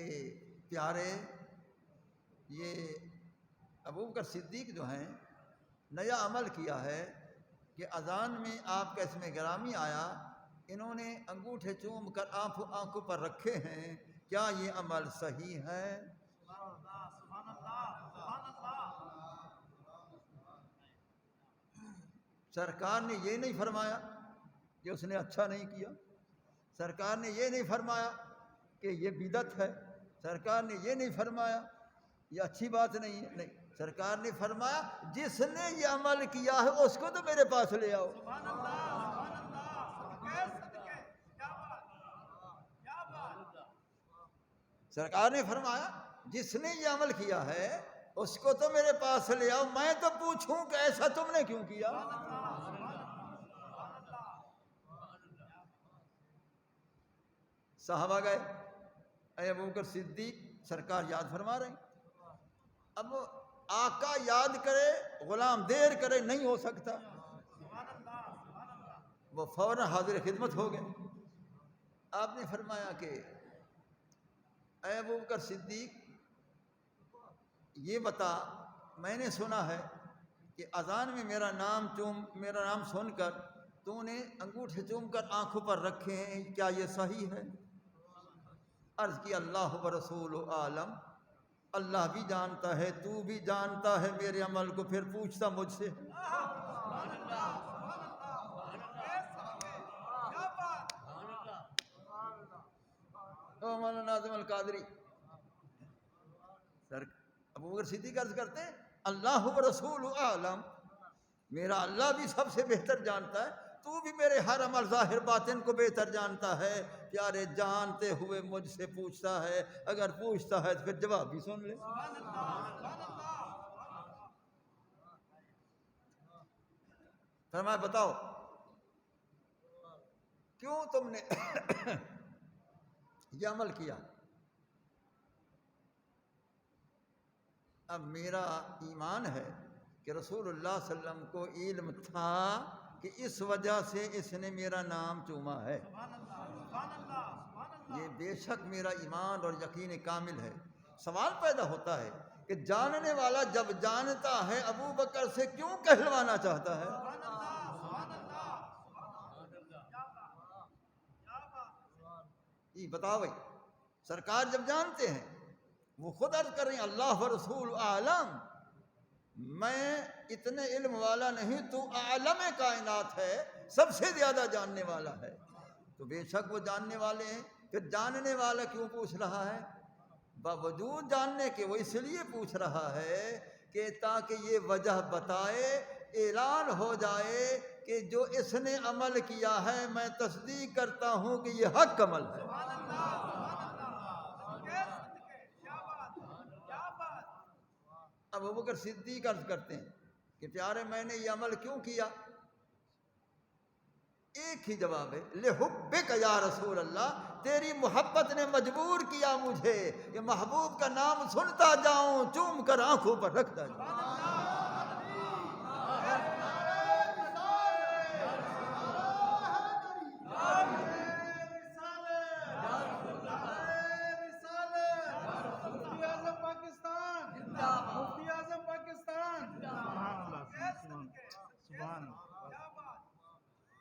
پیارے، یہ ابو بکر صدیق جو ہیں نیا عمل کیا ہے کہ اذان میں آپ کا اسم گرامی آیا، انہوں نے انگوٹھے چوم کر آنکھوں پر رکھے ہیں، کیا یہ عمل صحیح ہے؟ سرکار نے یہ نہیں فرمایا کہ اس نے اچھا نہیں کیا، سرکار نے یہ نہیں فرمایا کہ یہ بدعت ہے، سرکار نے یہ نہیں فرمایا یہ اچھی بات نہیں ہے. نہیں، سرکار نے فرمایا جس نے یہ عمل کیا ہے اس کو تو میرے پاس لے آؤ. سرکار نے فرمایا جس نے یہ عمل کیا ہے اس کو تو میرے پاس لے آؤ، میں تو پوچھوں کہ ایسا تم نے کیوں کیا. صحابہ گئے، اے ابو بکر صدیق، سرکار یاد فرما رہے ہیں. اب آقا یاد کرے غلام دیر کرے نہیں ہو سکتا. وہ فوراً حاضر خدمت ہو گئے. آپ نے فرمایا کہ اے ابو بکر صدیق، یہ بتا، میں نے سنا ہے کہ اذان میں میرا نام سن کر تو نے انگوٹھے چوم کر آنکھوں پر رکھے ہیں، کیا یہ صحیح ہے؟ عرض کی اللہ و رسول عالم، اللہ بھی جانتا ہے، تو بھی جانتا ہے میرے عمل کو، پھر پوچھتا مجھ سے. مولانا ناظم القادری سر ابو بکر صدیق عرض کرتے ہیں اللہ و رسول عالم، میرا اللہ بھی سب سے بہتر جانتا ہے، تو بھی میرے ہر عمل ظاہر باطن کو بہتر جانتا ہے. پیارے جانتے ہوئے مجھ سے پوچھتا ہے، اگر پوچھتا ہے تو پھر جواب بھی سن لے. فرمایا بتاؤ کیوں تم نے یہ عمل کیا؟ اب میرا ایمان ہے کہ رسول اللہ صلی اللہ علیہ وسلم کو علم تھا کہ اس وجہ سے اس نے میرا نام چوما ہے. یہ بے شک میرا ایمان اور یقین کامل ہے. سوال پیدا ہوتا ہے کہ جاننے والا جب جانتا ہے ابو بکر سے کیوں کہلوانا چاہتا ہے؟ یہ بتاؤ بھائی، سرکار جب جانتے ہیں، وہ خود عرض کر رہے ہیں اللہ و رسول عالم، میں اتنے علم والا نہیں، تو عالم کائنات ہے، سب سے زیادہ جاننے والا ہے. تو بے شک وہ جاننے والے ہیں. کہ جاننے والا کیوں پوچھ رہا ہے؟ باوجود جاننے کے وہ اس لیے پوچھ رہا ہے کہ تاکہ یہ وجہ بتائے، اعلان ہو جائے کہ جو اس نے عمل کیا ہے میں تصدیق کرتا ہوں کہ یہ حق عمل ہے. اب ابو بکر صدیق عرض کرتے ہیں کہ پیارے میں نے یہ عمل کیوں کیا؟ ایک ہی جواب ہے، لحبک یا رسول اللہ، تیری محبت نے مجبور کیا مجھے کہ محبوب کا نام سنتا جاؤں، چوم کر آنکھوں پر رکھتا جاؤں.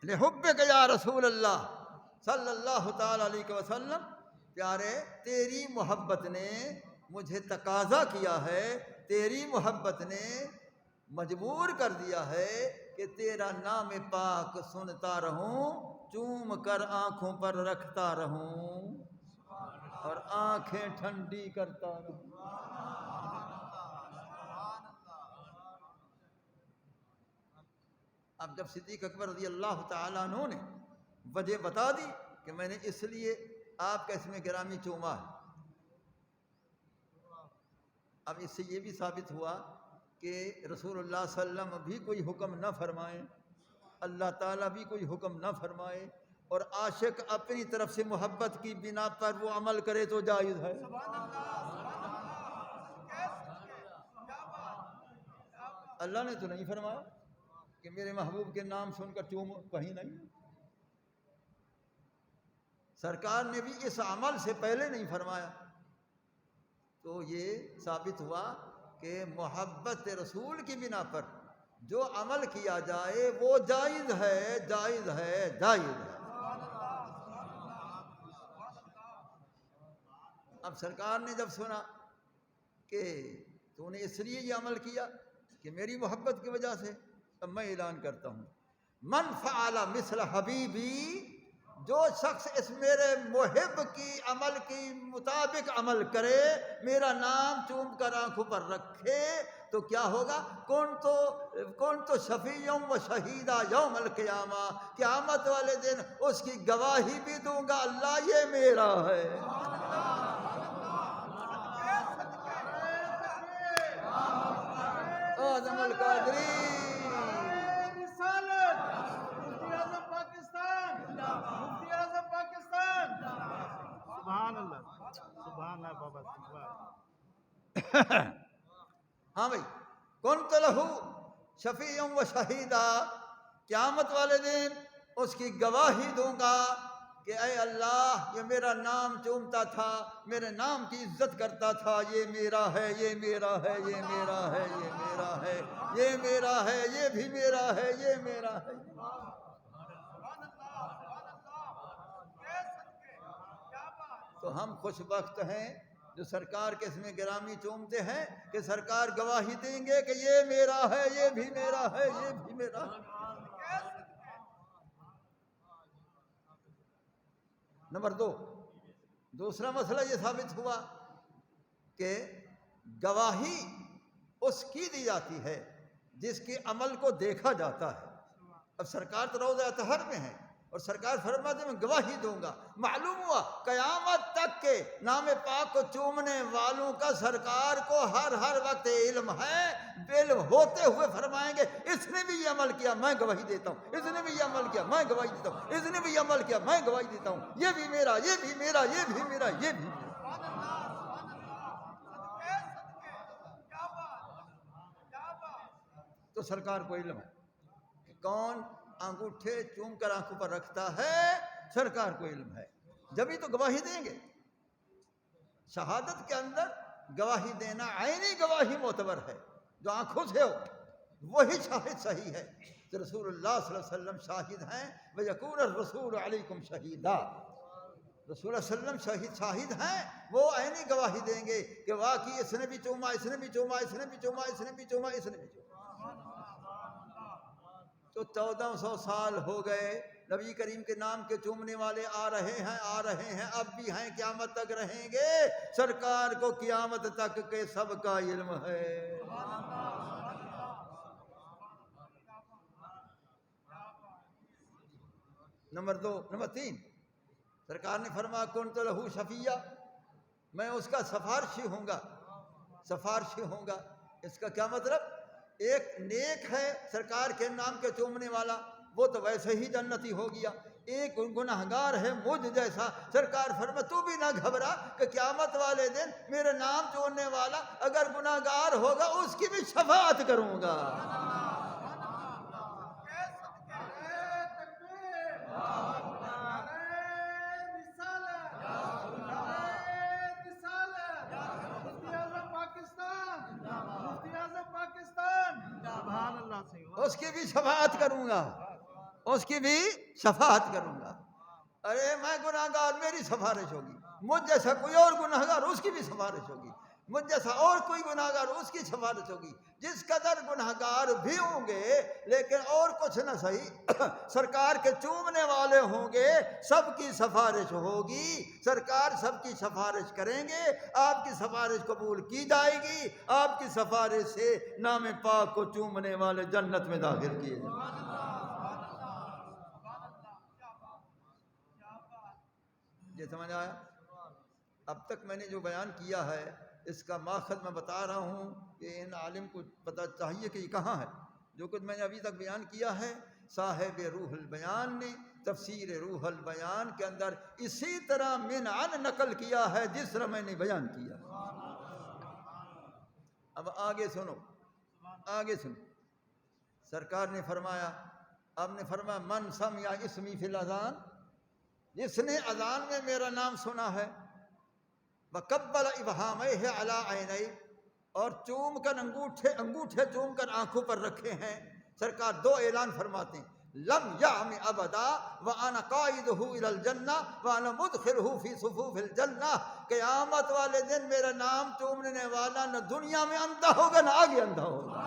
لحبک یا رسول اللہ صلی اللہ تعالی علیہ وسلم، پیارے تیری محبت نے مجھے تقاضا کیا ہے، تیری محبت نے مجبور کر دیا ہے کہ تیرا نام پاک سنتا رہوں، چوم کر آنکھوں پر رکھتا رہوں اور آنکھیں ٹھنڈی کرتا رہوں۔ اب جب صدیق اکبر رضی اللہ تعالیٰ عنہ نے وجہ بتا دی کہ میں نے اس لیے آپ کا اسم گرامی چوما ہے، اب اس سے یہ بھی ثابت ہوا کہ رسول اللہ صلی اللہ علیہ وسلم بھی کوئی حکم نہ فرمائیں، اللہ تعالیٰ بھی کوئی حکم نہ فرمائے، اور عاشق اپنی طرف سے محبت کی بنا پر وہ عمل کرے تو جائز ہے۔ اللہ نے تو نہیں فرمایا کہ میرے محبوب کے نام سن کر چومو، کہیں نہیں۔ سرکار نے بھی اس عمل سے پہلے نہیں فرمایا، تو یہ ثابت ہوا کہ محبت رسول کی بنا پر جو عمل کیا جائے وہ جائز ہے، جائز ہے، جائز ہے۔ اب سرکار نے جب سنا کہ تو نے اس لیے یہ عمل کیا کہ میری محبت کی وجہ سے، اب میں اعلان کرتا ہوں، من فعل مثل حبیبی، جو شخص اس میرے محب کی عمل کی مطابق عمل کرے، میرا نام چوم کر آنکھوں پر رکھے، تو کیا ہوگا؟ کون تو شفیع و شہیدہ یوم القیامہ، قیامت والے دن اس کی گواہی بھی دوں گا، اللہ یہ میرا ہے۔ اعظم القادری سبحان اللہ، سبحان اللہ بابا، ہاں بھائی، کنت لہو شفیع و شہیدہ، قیامت والے دن اس کی گواہی دوں گا کہ اے اللہ یہ میرا نام چومتا تھا، میرے نام کی عزت کرتا تھا، یہ میرا ہے، یہ میرا ہے، یہ میرا ہے، یہ میرا ہے، یہ میرا ہے، یہ بھی میرا ہے، یہ میرا ہے۔ تو ہم خوش بخت ہیں جو سرکار کے اسم گرامی چومتے ہیں کہ سرکار گواہی دیں گے کہ یہ میرا ہے، یہ بھی میرا ہے، یہ بھی میرا ہے۔ نمبر 2، دوسرا مسئلہ یہ ثابت ہوا کہ گواہی اس کی دی جاتی ہے جس کے عمل کو دیکھا جاتا ہے۔ اب سرکار تو روضہ اطہر میں ہے اور سرکار فرماتے میں گواہی دوں گا، معلوم ہوا قیامت تک کے نام پاک کو چومنے والوں کا سرکار کو ہر وقت علم ہے، علم ہوتے ہوئے فرمائیں گے اس نے بھی یہ عمل کیا، میں گواہی دیتا ہوں، اس نے بھی یہ عمل کیا، میں گواہی دیتا ہوں، اس نے بھی یہ عمل کیا، میں گواہی دیتا ہوں، یہ بھی میرا، یہ بھی میرا، یہ بھی میرا، یہ بھی میرا۔ تو سرکار کو علم ہے کہ کون انگوٹھے چوم کر آنکھوں پر رکھتا ہے، سرکار کو علم ہے، جبھی تو گواہی دیں گے۔ شہادت کے اندر گواہی دینا عینی گواہی معتبر ہے، جو آنکھوں سے ہو وہی شاہد صحیح ہے۔ تو رسول اللہ صلی اللہ علیہ وسلم شاہد ہیں، وَيَكُونَ الرَّسُولُ عَلَيْكُمْ شَهِيدًا، رسول اللہ صلی اللہ علیہ وسلم شاہد ہیں، وہ عینی گواہی دیں گے کہ واقعی اس نے بھی چوما، اس نے بھی چوما، اس نے بھی چوما، اس نے بھی چوما، اس نے بھی چوما۔ تو 1400 سال ہو گئے، نبی کریم کے نام کے چومنے والے آ رہے ہیں، اب بھی ہیں، قیامت تک رہیں گے، سرکار کو قیامت تک کے سب کا علم ہے۔ نمبر 3، سرکار نے فرمایا کنت لہو شفیع، میں اس کا سفارشی ہوں گا، سفارشی ہوں گا۔ اس کا کیا مطلب؟ ایک نیک ہے سرکار کے نام کے چومنے والا، وہ تو ویسے ہی جنتی ہو گیا، ایک گناہگار ہے مجھ جیسا، سرکار فرمایا تو بھی نہ گھبرا کہ قیامت والے دن میرے نام چومنے والا اگر گناہگار ہوگا اس کی بھی شفاعت کروں گا۔ اس کی بھی شفاعت کروں گا، اس کی بھی شفاعت کروں گا۔ ارے میں گناہگار، میری سفارش ہوگی، مجھ جیسا کوئی اور گناہگار اس کی بھی سفارش ہوگی، مجھ جیسا اور کوئی گناہگار اس کی سفارش ہوگی۔ جس قدر گناہگار بھی ہوں گے لیکن اور کچھ نہ صحیح سرکار کے چومنے والے ہوں گے، سب کی سفارش ہوگی، سرکار سب کی سفارش کریں گے، آپ کی سفارش قبول کی جائے گی، آپ کی سفارش سے نام پاک کو چومنے والے جنت میں داخل کیے جائیں گے۔ یہ سمجھ آیا؟ اب تک میں نے جو بیان کیا ہے اس کا ماخذ میں بتا رہا ہوں کہ ان عالم کو پتہ چاہیے کہ یہ کہاں ہے۔ جو کچھ میں نے ابھی تک بیان کیا ہے صاحب روح البیان نے تفسیر روح البیان کے اندر اسی طرح من عن نقل کیا ہے جس طرح میں نے بیان کیا۔ اب آگے سنو، آگے سنو، سرکار نے فرمایا، آپ نے فرمایا من سمع اسمی فی الاذان، جس نے اذان میں میرا نام سنا ہے، وقبل ابہامہ علی عینیہ، اور چوم کر انگوٹھے چوم کر آنکھوں پر رکھے ہیں، سرکار دو اعلان فرماتے ہیں، لم یعم ابدا وانا قائدہ الی الجنہ وانا مدخلہ فی صفوف الجنہ، قیامت والے دن میرا نام چومنے والا نہ دنیا میں اندھا ہوگا نہ آگے اندھا ہوگا۔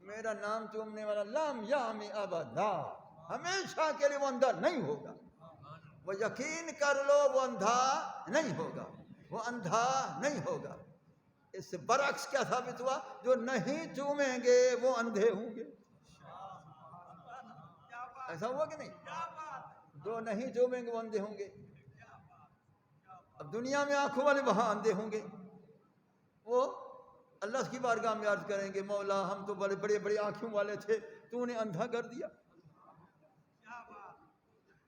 میرا نام چومنے والا لم یعم ابدا، ہمیشہ کے لیے وہ اندھا نہیں ہوگا، وہ یقین کر لو وہ اندھا نہیں ہوگا، وہ اندھا نہیں ہوگا۔ اس سے برعکس کیا ثابت ہوا؟ جو نہیں چومیں گے وہ اندھے ہوں گے۔ ایسا ہوا کہ نہیں؟ جو نہیں چومیں گے وہ اندھے ہوں گے۔ اب دنیا میں آنکھوں والے وہاں اندھے ہوں گے، وہ اللہ کی بارگاہ میں عرض کریں گے مولا ہم تو بڑے بڑے بڑے آنکھوں والے تھے، تو نے اندھا کر دیا۔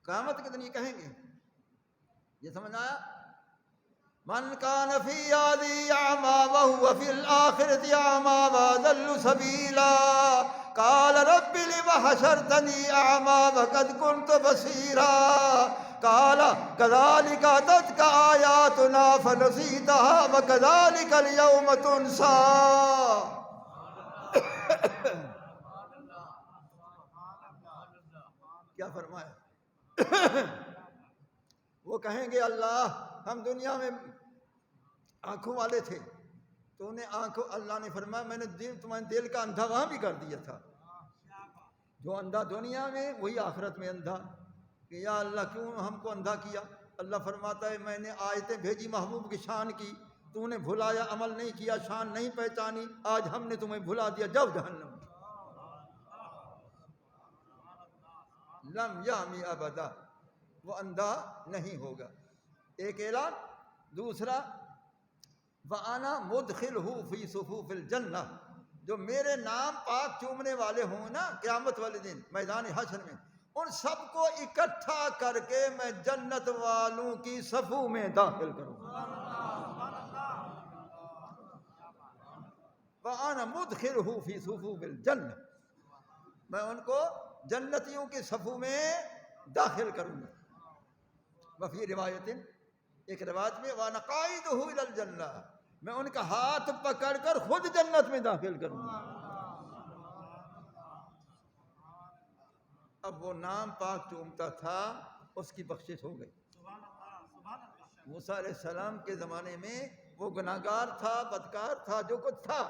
قیامت کے دن یہ کہیں گے۔ یہ سمجھ آیا؟ من کان فی هذه اعمی وهو فی الآخرة اعمی واضل سبیلا قال رب لم حشرتنی اعمی وقد كنت بصیرا قال كذلك اتتك آیاتنا فنسیتها وكذلك اليوم تنسى۔ کیا فرمایا؟ وہ کہیں گے اللہ ہم دنیا میں آنکھوں والے تھے، تو نے آنکھوں، اللہ نے فرمایا میں نے تمہارے دل کا اندھا وہاں بھی کر دیا تھا، جو اندھا دنیا میں وہی آخرت میں اندھا، کہ یا اللہ کیوں ہم کو اندھا کیا؟ اللہ فرماتا ہے میں نے آیتیں بھیجی محبوب کی شان کی، تو نے بھلایا، عمل نہیں کیا، شان نہیں پہچانی، آج ہم نے تمہیں بھلا دیا، جاؤ جہنم۔ لم یعمی ابدا، وہ اندھا نہیں ہوگا، ایک اعلان۔ دوسرا وَأَنَا مُدْخِلُهُ فِي صُفُوفِ الْجَنَّةِ، جو میرے نام پاک چومنے والے ہوں نا قیامت والے دن میدان حشر میں، ان سب کو اکٹھا کر کے میں جنت والوں کی صفوں میں داخل کروں گا۔ وَأَنَا مُدْخِلُهُ فِي صُفُوفِ الْجَنَّةِ، میں ان کو جنتیوں کی صفوں میں داخل کروں گا۔ وفی روایت، ایک روایت میں وَأَنَا قَائِدُهُ إِلَى الْجَنَّةِ، میں ان کا ہاتھ پکڑ کر خود جنت میں داخل کروں گا۔ اب وہ نام پاک چومتا تھا، اس کی بخشش ہو گئی۔ موسیٰ علیہ السلام کے زمانے میں وہ گناہگار تھا، بدکار تھا، جو کچھ تھا،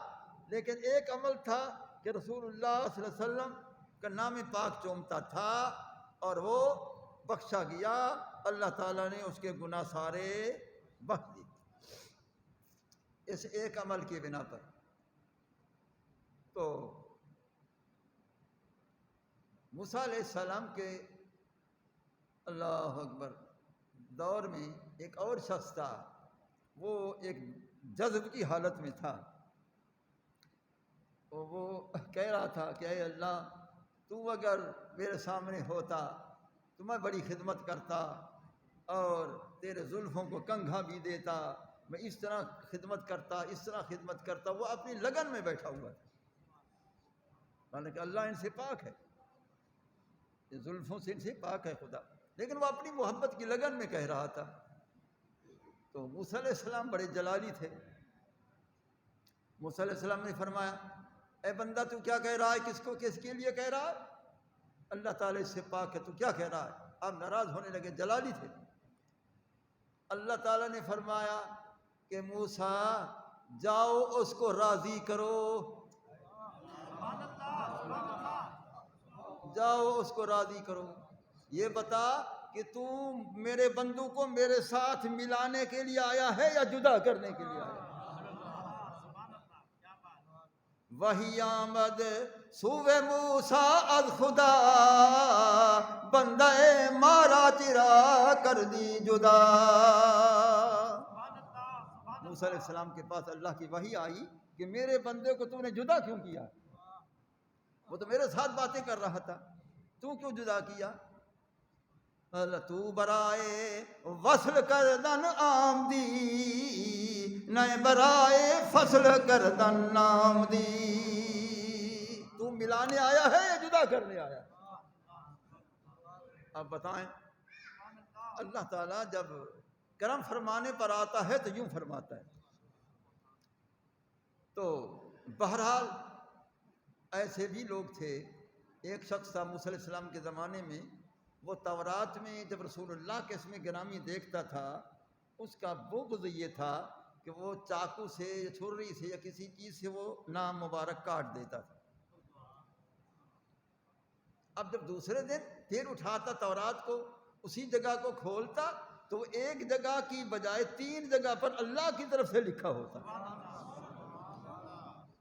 لیکن ایک عمل تھا کہ رسول اللہ صلی اللہ علیہ وسلم کا نام پاک چومتا تھا اور وہ بخشا گیا، اللہ تعالیٰ نے اس کے گناہ سارے بخش دیے اس ایک عمل کی بنا پر۔ تو موسیٰ علیہ السلام کے اللہ اکبر دور میں ایک اور شخص تھا، وہ ایک جذب کی حالت میں تھا، وہ کہہ رہا تھا کہ اے اللہ تو اگر میرے سامنے ہوتا تو میں بڑی خدمت کرتا اور تیرے زلفوں کو کنگھا بھی دیتا، میں اس طرح خدمت کرتا، اس طرح خدمت کرتا۔ وہ اپنی لگن میں بیٹھا ہوا تھا، حالانکہ اللہ ان سے پاک ہے، یہ زلفوں سے ان سے پاک ہے خدا، لیکن وہ اپنی محبت کی لگن میں کہہ رہا تھا۔ تو موسیٰ علیہ السلام بڑے جلالی تھے، موسیٰ علیہ السلام نے فرمایا اے بندہ تو کیا کہہ رہا ہے، کس کو کس کے لیے کہہ رہا ہے؟ اللہ تعالیٰ اس سے پاک ہے، تو کیا کہہ رہا ہے؟ آپ ناراض ہونے لگے، جلالی تھے۔ اللہ تعالیٰ نے فرمایا کہ موسیٰ جاؤ اس کو راضی کرو، جاؤ اس کو راضی کرو، یہ بتا کہ تو میرے بندوں کو میرے ساتھ ملانے کے لیے آیا ہے یا جدا کرنے کے لیے آیا ہے؟ وہی آمد سوئے موسیٰ از خدا، بندہ مارا چرا کر دی جدا۔ موسیٰ علیہ السلام کے پاس اللہ کی وحی آئی کہ میرے بندے کو تو نے جدا کیوں کیا؟ وہ تو میرے ساتھ باتیں کر رہا تھا، تو کیوں جدا کیا؟ اللہ تو برائے وصل کردن آمدی، نئے برائے فصل کردن نامدی۔ تو ملانے آیا ہے یا جدا کرنے آیا؟ اب بتائیں، اللہ تعالیٰ جب کرم فرمانے پر آتا ہے تو یوں فرماتا ہے۔ تو بہرحال ایسے بھی لوگ تھے، ایک شخص تھا موسیٰ علیہ السلام کے زمانے میں، وہ تورات میں جب رسول اللہ کے اسم گرامی دیکھتا تھا، اس کا بغض یہ تھا کہ وہ چاقو سے یا چھری سے یا کسی چیز سے وہ نام مبارک کاٹ دیتا تھا۔ اب جب دوسرے دن پھر اٹھاتا تورات کو، اسی جگہ کو کھولتا تو وہ ایک جگہ کی بجائے 3 جگہ پر اللہ کی طرف سے لکھا ہوتا،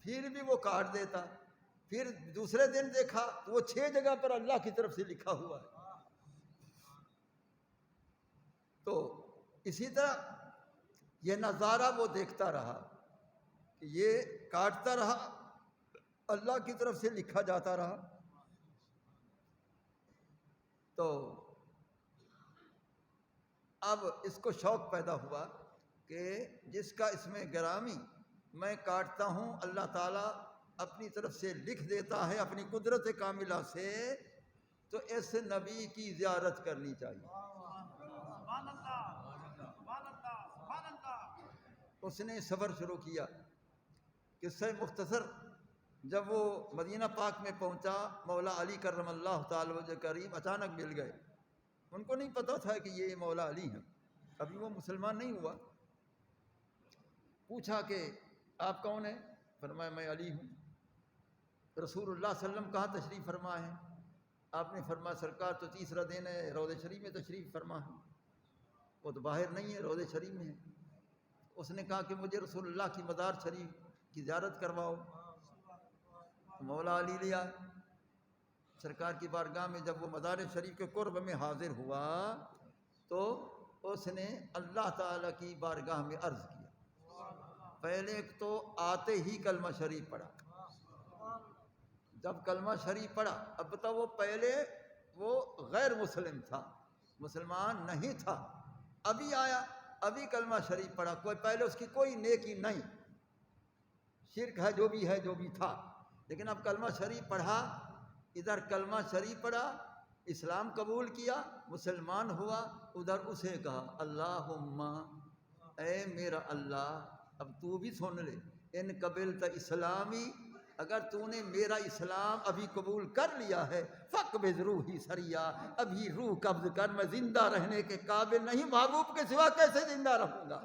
پھر بھی وہ کاٹ دیتا۔ پھر دوسرے دن دیکھا تو وہ 6 جگہ پر اللہ کی طرف سے لکھا ہوا ہے۔ تو اسی طرح یہ نظارہ وہ دیکھتا رہا کہ یہ کاٹتا رہا، اللہ کی طرف سے لکھا جاتا رہا۔ تو اب اس کو شوق پیدا ہوا کہ جس کا اسم گرامی میں کاٹتا ہوں اللہ تعالیٰ اپنی طرف سے لکھ دیتا ہے اپنی قدرت کاملہ سے، تو اس نبی کی زیارت کرنی چاہیے۔ اس نے سفر شروع کیا۔ قصہ مختصر، جب وہ مدینہ پاک میں پہنچا، مولا علی کرم اللہ تعالی وجہ کریم اچانک مل گئے۔ ان کو نہیں پتا تھا کہ یہ مولا علی ہیں، ابھی وہ مسلمان نہیں ہوا۔ پوچھا کہ آپ کون ہیں؟ فرمایا میں علی ہوں۔ رسول اللہ صلی اللہ علیہ وسلم کہاں تشریف فرما ہے؟ آپ نے فرمایا سرکار تو تیسرا دن ہے روضہ شریف میں تشریف فرما ہے، وہ تو باہر نہیں ہے، روضہ شریف میں ہے۔ اس نے کہا کہ مجھے رسول اللہ کی مزار شریف کی زیارت کرواؤ۔ مولا علی لیا سرکار کی بارگاہ میں، جب وہ مزار شریف کے قرب میں حاضر ہوا تو اس نے اللہ تعالیٰ کی بارگاہ میں عرض کیا۔ پہلے ایک تو آتے ہی کلمہ شریف پڑھا۔ جب کلمہ شریف پڑھا، اب بتاؤ وہ پہلے وہ غیر مسلم تھا، مسلمان نہیں تھا، ابھی آیا، ابھی کلمہ شریف پڑھا، کوئی پہلے اس کی کوئی نیکی نہیں، شرک ہے جو بھی تھا، لیکن اب کلمہ شریف پڑھا، ادھر کلمہ شریف پڑھا، اسلام قبول کیا، مسلمان ہوا، ادھر اسے کہا اللہم اے میرا اللہ، اب تو بھی سن لے، ان قبلت اسلامی، اگر تو نے میرا اسلام ابھی قبول کر لیا ہے، فقبض روحی سریا، ابھی روح قبض کر، میں زندہ رہنے کے قابل نہیں، محبوب کے سوا کیسے زندہ رہوں گا؟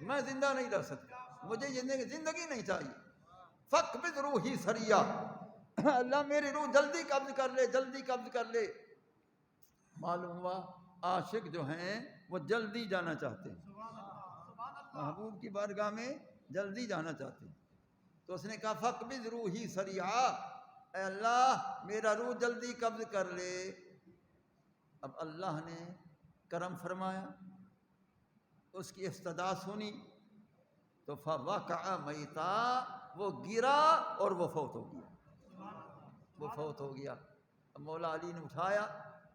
میں زندہ نہیں رہ سکتا، مجھے زندگی نہیں چاہیے، فقبض روحی سریا، اللہ میری روح جلدی قبض کر لے، جلدی قبض کر لے۔ معلوم ہوا عاشق جو ہیں وہ جلدی جانا چاہتے ہیں، محبوب کی بارگاہ میں جلدی جانا چاہتے ہیں، تو اس نے کہا فقبض روحی سریا، اے اللہ میرا روح جلدی قبض کر لے۔ اب اللہ نے کرم فرمایا، اس کی استدا سنی تو فوقع میتا، وہ گرا اور وہ فوت ہو گیا، اب مولا علی نے اٹھایا،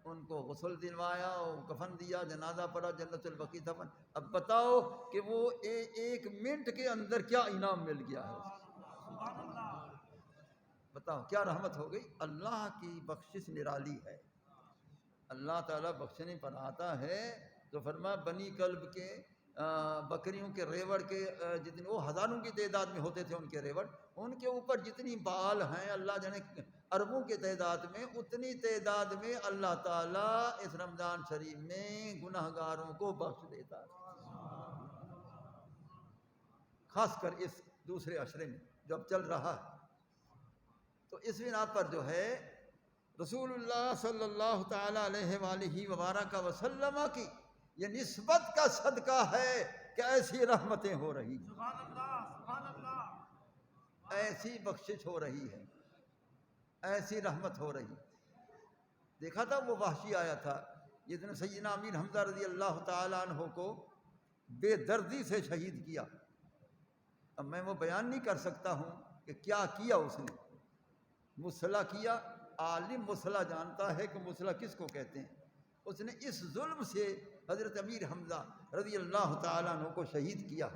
ان کو غسل دلوایا اور کفن دیا، جنازہ پڑھا، جنت البقیع دفن۔ اب بتاؤ کہ وہ 1 منٹ کے اندر کیا انعام مل گیا ہے، بتاؤ کیا رحمت ہو گئی۔ اللہ کی بخشش نرالی ہے، اللہ تعالیٰ بخشنے پر آتا ہے تو فرمایا بنی کلب کے بکریوں کے ریوڑ کے جتنے وہ ہزاروں کی تعداد میں ہوتے تھے ان کے ریوڑ، ان کے اوپر جتنی بال ہیں اللہ جانے اربوں کی تعداد میں، اتنی تعداد میں اللہ تعالیٰ اس رمضان شریف میں گناہ گاروں کو بخش دیتا ہے، خاص کر اس دوسرے عشرے میں جو اب چل رہا ہے۔ تو اس بنا پر جو ہے رسول اللہ صلی اللہ تعالیٰ علیہ وآلہ وبارک وسلم کی یہ نسبت کا صدقہ ہے کہ ایسی رحمتیں ہو رہی ہیں، سبحان اللہ، سبحان اللہ، ایسی بخشش ہو رہی ہے، ایسی رحمت ہو رہی۔ دیکھا تھا وہ وحشی آیا تھا جس نے سیدنا امیر حمزہ رضی اللہ تعالیٰ عنہ کو بے دردی سے شہید کیا۔ اب میں وہ بیان نہیں کر سکتا ہوں کہ کیا کیا اس نے، مسلح کیا، عالم مسلح جانتا ہے کہ مسلح کس کو کہتے ہیں۔ اس نے اس ظلم سے حضرت امیر حمزہ رضی اللہ تعالیٰ عنہ کو شہید کیا،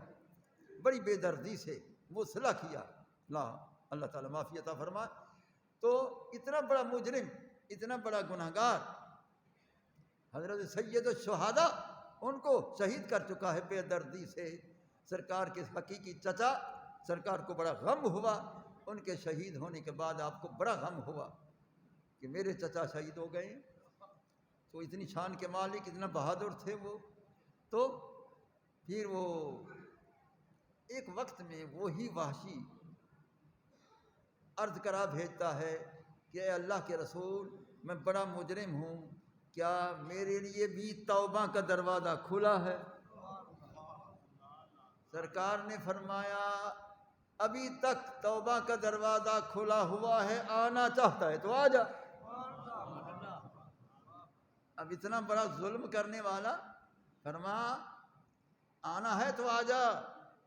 بڑی بے دردی سے مسلح کیا۔ اللہ تعالیٰ معافی عطا فرمائے۔ تو اتنا بڑا مجرم، اتنا بڑا گناہ گار حضرت سید الشہداء ان کو شہید کر چکا ہے بے دردی سے۔ سرکار کے حقیقی چچا سرکار کو بڑا غم ہوا، ان کے شہید ہونے کے بعد آپ کو بڑا غم ہوا کہ میرے چچا شہید ہو گئے۔ تو اتنی شان کے مالک، اتنا بہادر تھے وہ۔ تو پھر وہ ایک وقت میں وہی وحشی عرض کرا بھیجتا ہے کہ اے اللہ کے رسول، میں بڑا مجرم ہوں، کیا میرے لیے بھی توبہ کا دروازہ کھلا ہے؟ سرکار نے فرمایا ابھی تک توبہ کا دروازہ کھلا ہوا ہے، آنا چاہتا ہے تو آ جا۔ اب اتنا بڑا ظلم کرنے والا فرما آنا ہے تو آ جا،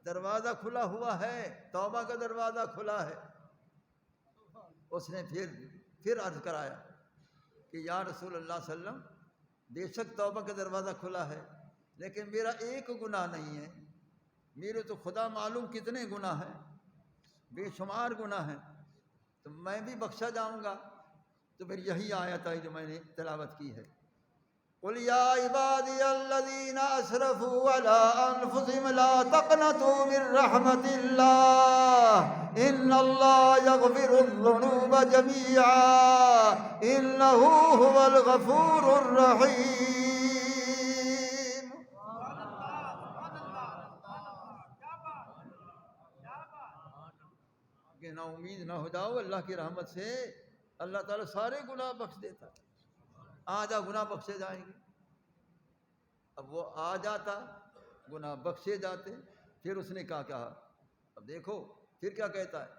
دروازہ کھلا ہوا ہے، توبہ کا دروازہ کھلا ہے۔ اس نے پھر عرض کرایا کہ یا رسول اللہ صلی اللہ علیہ وسلم، بے شک توبہ کا دروازہ کھلا ہے، لیکن میرا ایک گناہ نہیں ہے، میرے تو خدا معلوم کتنے گناہ ہیں، بے شمار گناہ ہیں، تو میں بھی بخشا جاؤں گا۔ تو پھر یہی آیت ہے جو میں نے تلاوت کی ہے، قُلْ يَا عِبَادِيَ الَّذِينَ أَسْرَفُوا عَلَىٰ أَنفُسِهِمْ لَا تَقْنَطُوا مِن رَّحْمَةِ اللَّهِ إِنَّ اللَّهَ يَغْفِرُ الذُّنُوبَ جَمِيعًا إِنَّهُ هُوَ الْغَفُورُ الرَّحِيمُ۔ کہ نا امید نہ ہو جاؤ اللہ کی رحمت سے، اللہ تعالیٰ سارے گناہ بخش دیتا ہے، آدھا گناہ بخشے جائیں گے۔ اب وہ آ جاتا، گناہ بخشے جاتے۔ پھر اس نے کہا اب دیکھو پھر کیا کہتا ہے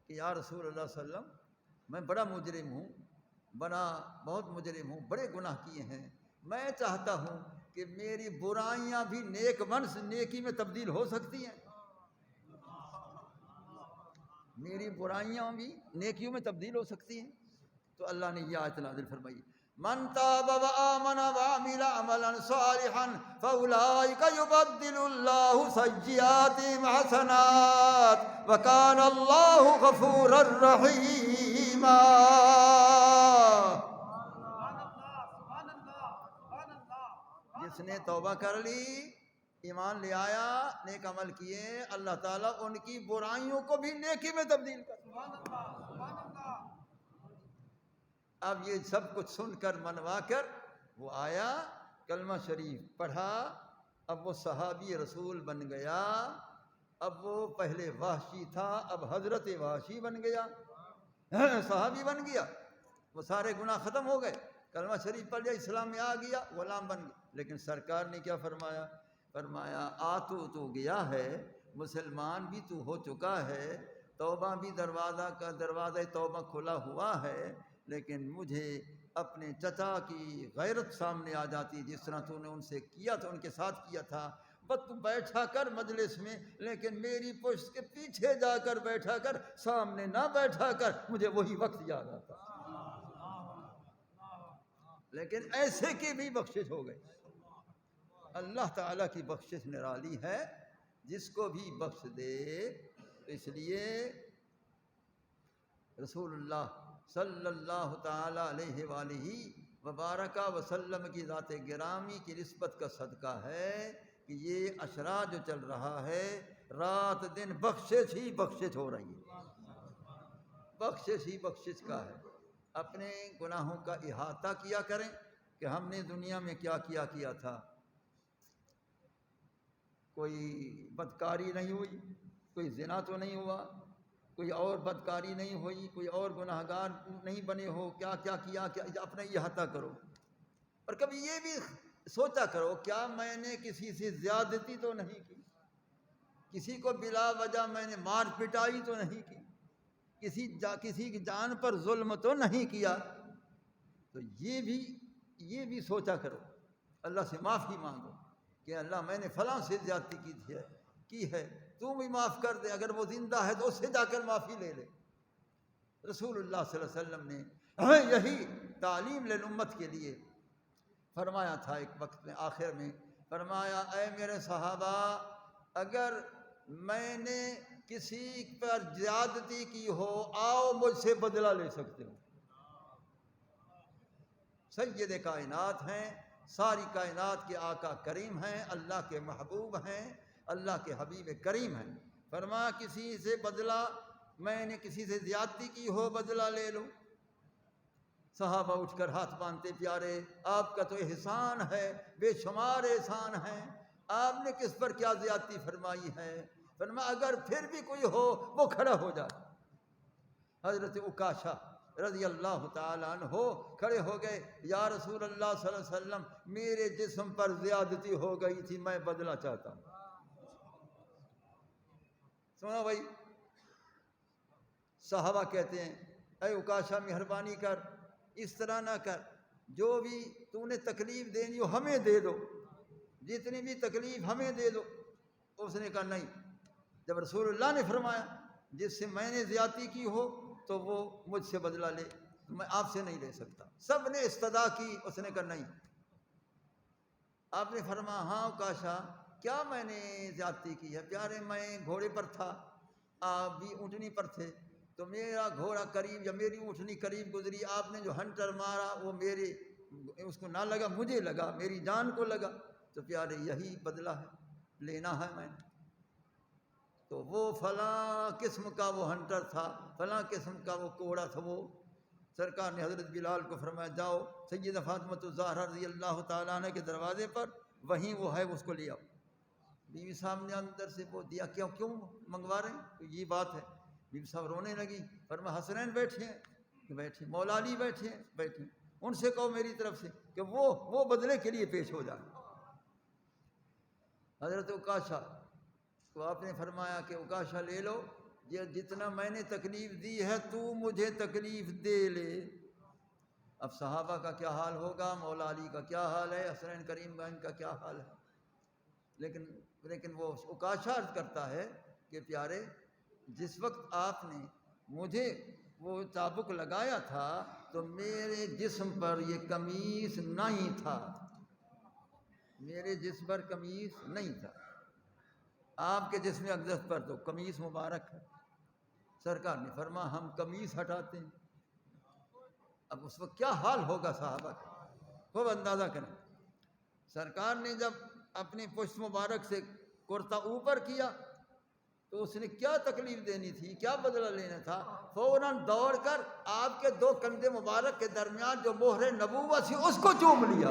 کہ یا رسول اللہ صلی اللہ علیہ وسلم، میں بڑا مجرم ہوں، بہت مجرم ہوں، بڑے گناہ کیے ہیں، میں چاہتا ہوں کہ میری برائیاں بھی نیکی میں تبدیل ہو سکتی ہیں، میری برائیاں بھی نیکیوں میں تبدیل ہو سکتی ہیں۔ تو اللہ نے یہ آیت نازل فرمائی، من تاب وآمن وعمل عملا صالحا فأولئک یبدل اللہ سیئاتہم حسنات وکان اللہ غفورا رحیما۔ جس نے توبہ کر لی، ایمان لے آیا، نیک عمل کیے، اللہ تعالیٰ ان کی برائیوں کو بھی نیکی میں تبدیل کر۔ اب یہ سب کچھ سن کر منوا کر وہ آیا، کلمہ شریف پڑھا، اب وہ صحابی رسول بن گیا۔ اب وہ پہلے وحشی تھا، اب حضرت وحشی بن گیا، صحابی بن گیا، وہ سارے گناہ ختم ہو گئے، کلمہ شریف پڑھ لیا، اسلام میں آ گیا، غلام بن گیا۔ لیکن سرکار نے کیا فرمایا؟ فرمایا تو گیا ہے، مسلمان بھی تو ہو چکا ہے، توبہ بھی دروازہ توبہ کھلا ہوا ہے، لیکن مجھے اپنے چچا کی غیرت سامنے آ جاتی، جس طرح تو نے ان سے کیا تھا، ان کے ساتھ کیا تھا، بس تو بیٹھا کر مجلس میں، لیکن میری پشت کے پیچھے جا کر بیٹھا کر، سامنے نہ بیٹھا کر، مجھے وہی وقت یاد آتا۔ لیکن ایسے کی بھی بخشش ہو گئی۔ اللہ تعالیٰ کی بخشش نرالی ہے، جس کو بھی بخش دے۔ تو اس لیے رسول اللہ صلی اللہ تعالیٰ علیہ وآلہ وبارک وسلم کی ذات گرامی کی نسبت کا صدقہ ہے کہ یہ اشرا جو چل رہا ہے رات دن بخشش ہی بخشش ہو رہی ہے، بخشش ہی بخشش کا ہے۔ اپنے گناہوں کا احاطہ کیا کریں کہ ہم نے دنیا میں کیا کیا تھا۔ کوئی بدکاری نہیں ہوئی، کوئی زنا تو نہیں ہوا، کوئی اور بدکاری نہیں ہوئی، کوئی اور گناہگار نہیں بنے ہو، کیا کیا اپنا احاطہ کرو۔ اور کبھی یہ بھی سوچا کرو کیا میں نے کسی سے زیادتی تو نہیں کی، کسی کو بلا وجہ میں نے مار پٹائی تو نہیں کی، کسی کی جان پر ظلم تو نہیں کیا۔ تو یہ بھی سوچا کرو، اللہ سے معافی مانگو کہ اللہ میں نے فلاں سے زیادتی کی ہے، تو بھی معاف کر دے، اگر وہ زندہ ہے تو اس سے جا کر معافی لے لے۔ رسول اللہ صلی اللہ علیہ وسلم نے ہمیں یہی تعلیم للامت کے لیے فرمایا تھا۔ ایک وقت میں آخر میں فرمایا، اے میرے صحابہ، اگر میں نے کسی پر زیادتی کی ہو آؤ مجھ سے بدلہ لے سکتے ہو۔ سید کائنات ہیں، ساری کائنات کے آقا کریم ہیں، اللہ کے محبوب ہیں، اللہ کے حبیب کریم ہیں۔ فرمایا کسی سے بدلہ، میں نے کسی سے زیادتی کی ہو بدلہ لے لو۔ صحابہ اٹھ کر ہاتھ باندھتے، پیارے آپ کا تو احسان ہے، بے شمار احسان ہیں، آپ نے کس پر کیا زیادتی فرمائی ہے؟ فرمایا اگر پھر بھی کوئی ہو وہ کھڑا ہو جائے۔ حضرت عکاشہ رضی اللہ تعالیٰ عنہ کھڑے ہو گئے، یا رسول اللہ صلی اللہ علیہ وسلم میرے جسم پر زیادتی ہو گئی تھی، میں بدلہ چاہتا ہوں۔ سنو بھائی، صحابہ کہتے ہیں اے عکاشہ مہربانی کر، اس طرح نہ کر، جو بھی تو نے تکلیف دینی ہو ہمیں دے دو، جتنی بھی تکلیف ہمیں دے دو۔ اس نے کہا نہیں، جب رسول اللہ نے فرمایا جس سے میں نے زیادتی کی ہو تو وہ مجھ سے بدلہ لے، میں آپ سے نہیں لے سکتا۔ سب نے استدعا کی، اس نے کہا نہیں۔ آپ نے فرمایا ہاں عکاشہ کیا میں نے زیادتی کی ہے؟ پیارے میں گھوڑے پر تھا، آپ بھی اونٹنی پر تھے، تو میرا گھوڑا قریب یا میری اونٹنی قریب گزری، آپ نے جو ہنٹر مارا وہ میرے اس کو نہ لگا، مجھے لگا، میری جان کو لگا، تو پیارے یہی بدلہ ہے، لینا ہے میں نے۔ تو وہ فلاں قسم کا وہ ہنٹر تھا، فلاں قسم کا وہ کوڑا تھا، وہ سرکار نے حضرت بلال کو فرمایا جاؤ سیدہ فاطمۃ الزہرا رضی اللہ تعالیٰ عنہ کے دروازے پر، وہیں وہ ہے، اس کو لے آؤ۔ بیوی صاحب نے اندر سے وہ دیا، کیوں منگوا رہے ہیں؟ تو یہ بات ہے۔ بیوی صاحب رونے لگی، فرمایا حسنین بیٹھے ہیں، کہ بیٹھے، مولا علی بیٹھے ہیں، بیٹھے، ان سے کہو میری طرف سے کہ وہ بدلے کے لیے پیش ہو جائے۔ حضرت عکاشہ تو آپ نے فرمایا کہ عکاشہ لے لو، یہ جتنا میں نے تکلیف دی ہے تو مجھے تکلیف دے لے۔ اب صحابہ کا کیا حال ہوگا، مولا علی کا کیا حال ہے، حسنین کریم بہن کا کیا حال ہے، لیکن وہ عکاشہ عرض کرتا ہے کہ پیارے جس وقت آپ نے مجھے وہ چابک لگایا تھا تو میرے جسم پر یہ قمیص نہیں تھا، میرے جسم پر قمیص نہیں تھا، آپ کے جسم اقدس پر تو قمیص مبارک ہے۔ سرکار نے فرمایا ہم قمیص ہٹاتے ہیں۔ اب اس وقت کیا حال ہوگا صحابہ کا، خوب اندازہ کریں۔ سرکار نے جب اپنی پشت مبارک سے کرتا اوپر کیا تو اس نے کیا تکلیف دینی تھی، کیا بدلہ لینا تھا، فوراً دوڑ کر آپ کے دو کندھے مبارک کے درمیان جو مہر نبوت تھی اس کو چوم لیا۔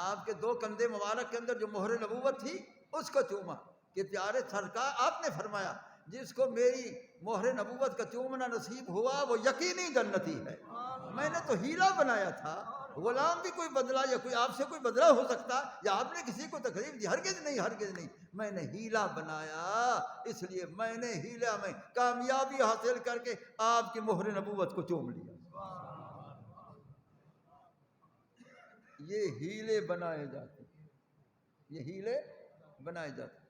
آپ کے دو کندھے مبارک کے اندر جو مہر نبوت تھی اس کو چوما کہ پیارے سرکار آپ نے فرمایا جس کو میری مہر نبوت کا چومنا نصیب ہوا وہ یقینی جنتی ہے۔ میں نے تو ہیلا بنایا تھا، غلام بھی کوئی بدلہ یا کوئی آپ سے کوئی بدلہ ہو سکتا، یا آپ نے کسی کو تکلیف دی، ہرگز نہیں، ہرگز نہیں، میں نے ہیلا بنایا، اس لیے میں نے ہیلا میں کامیابی حاصل کر کے آپ کی مہر نبوت کو چوم لیا۔ یہ ہیلے بنائے جاتے ہیں، یہ ہیلے بنائے جاتے ہیں،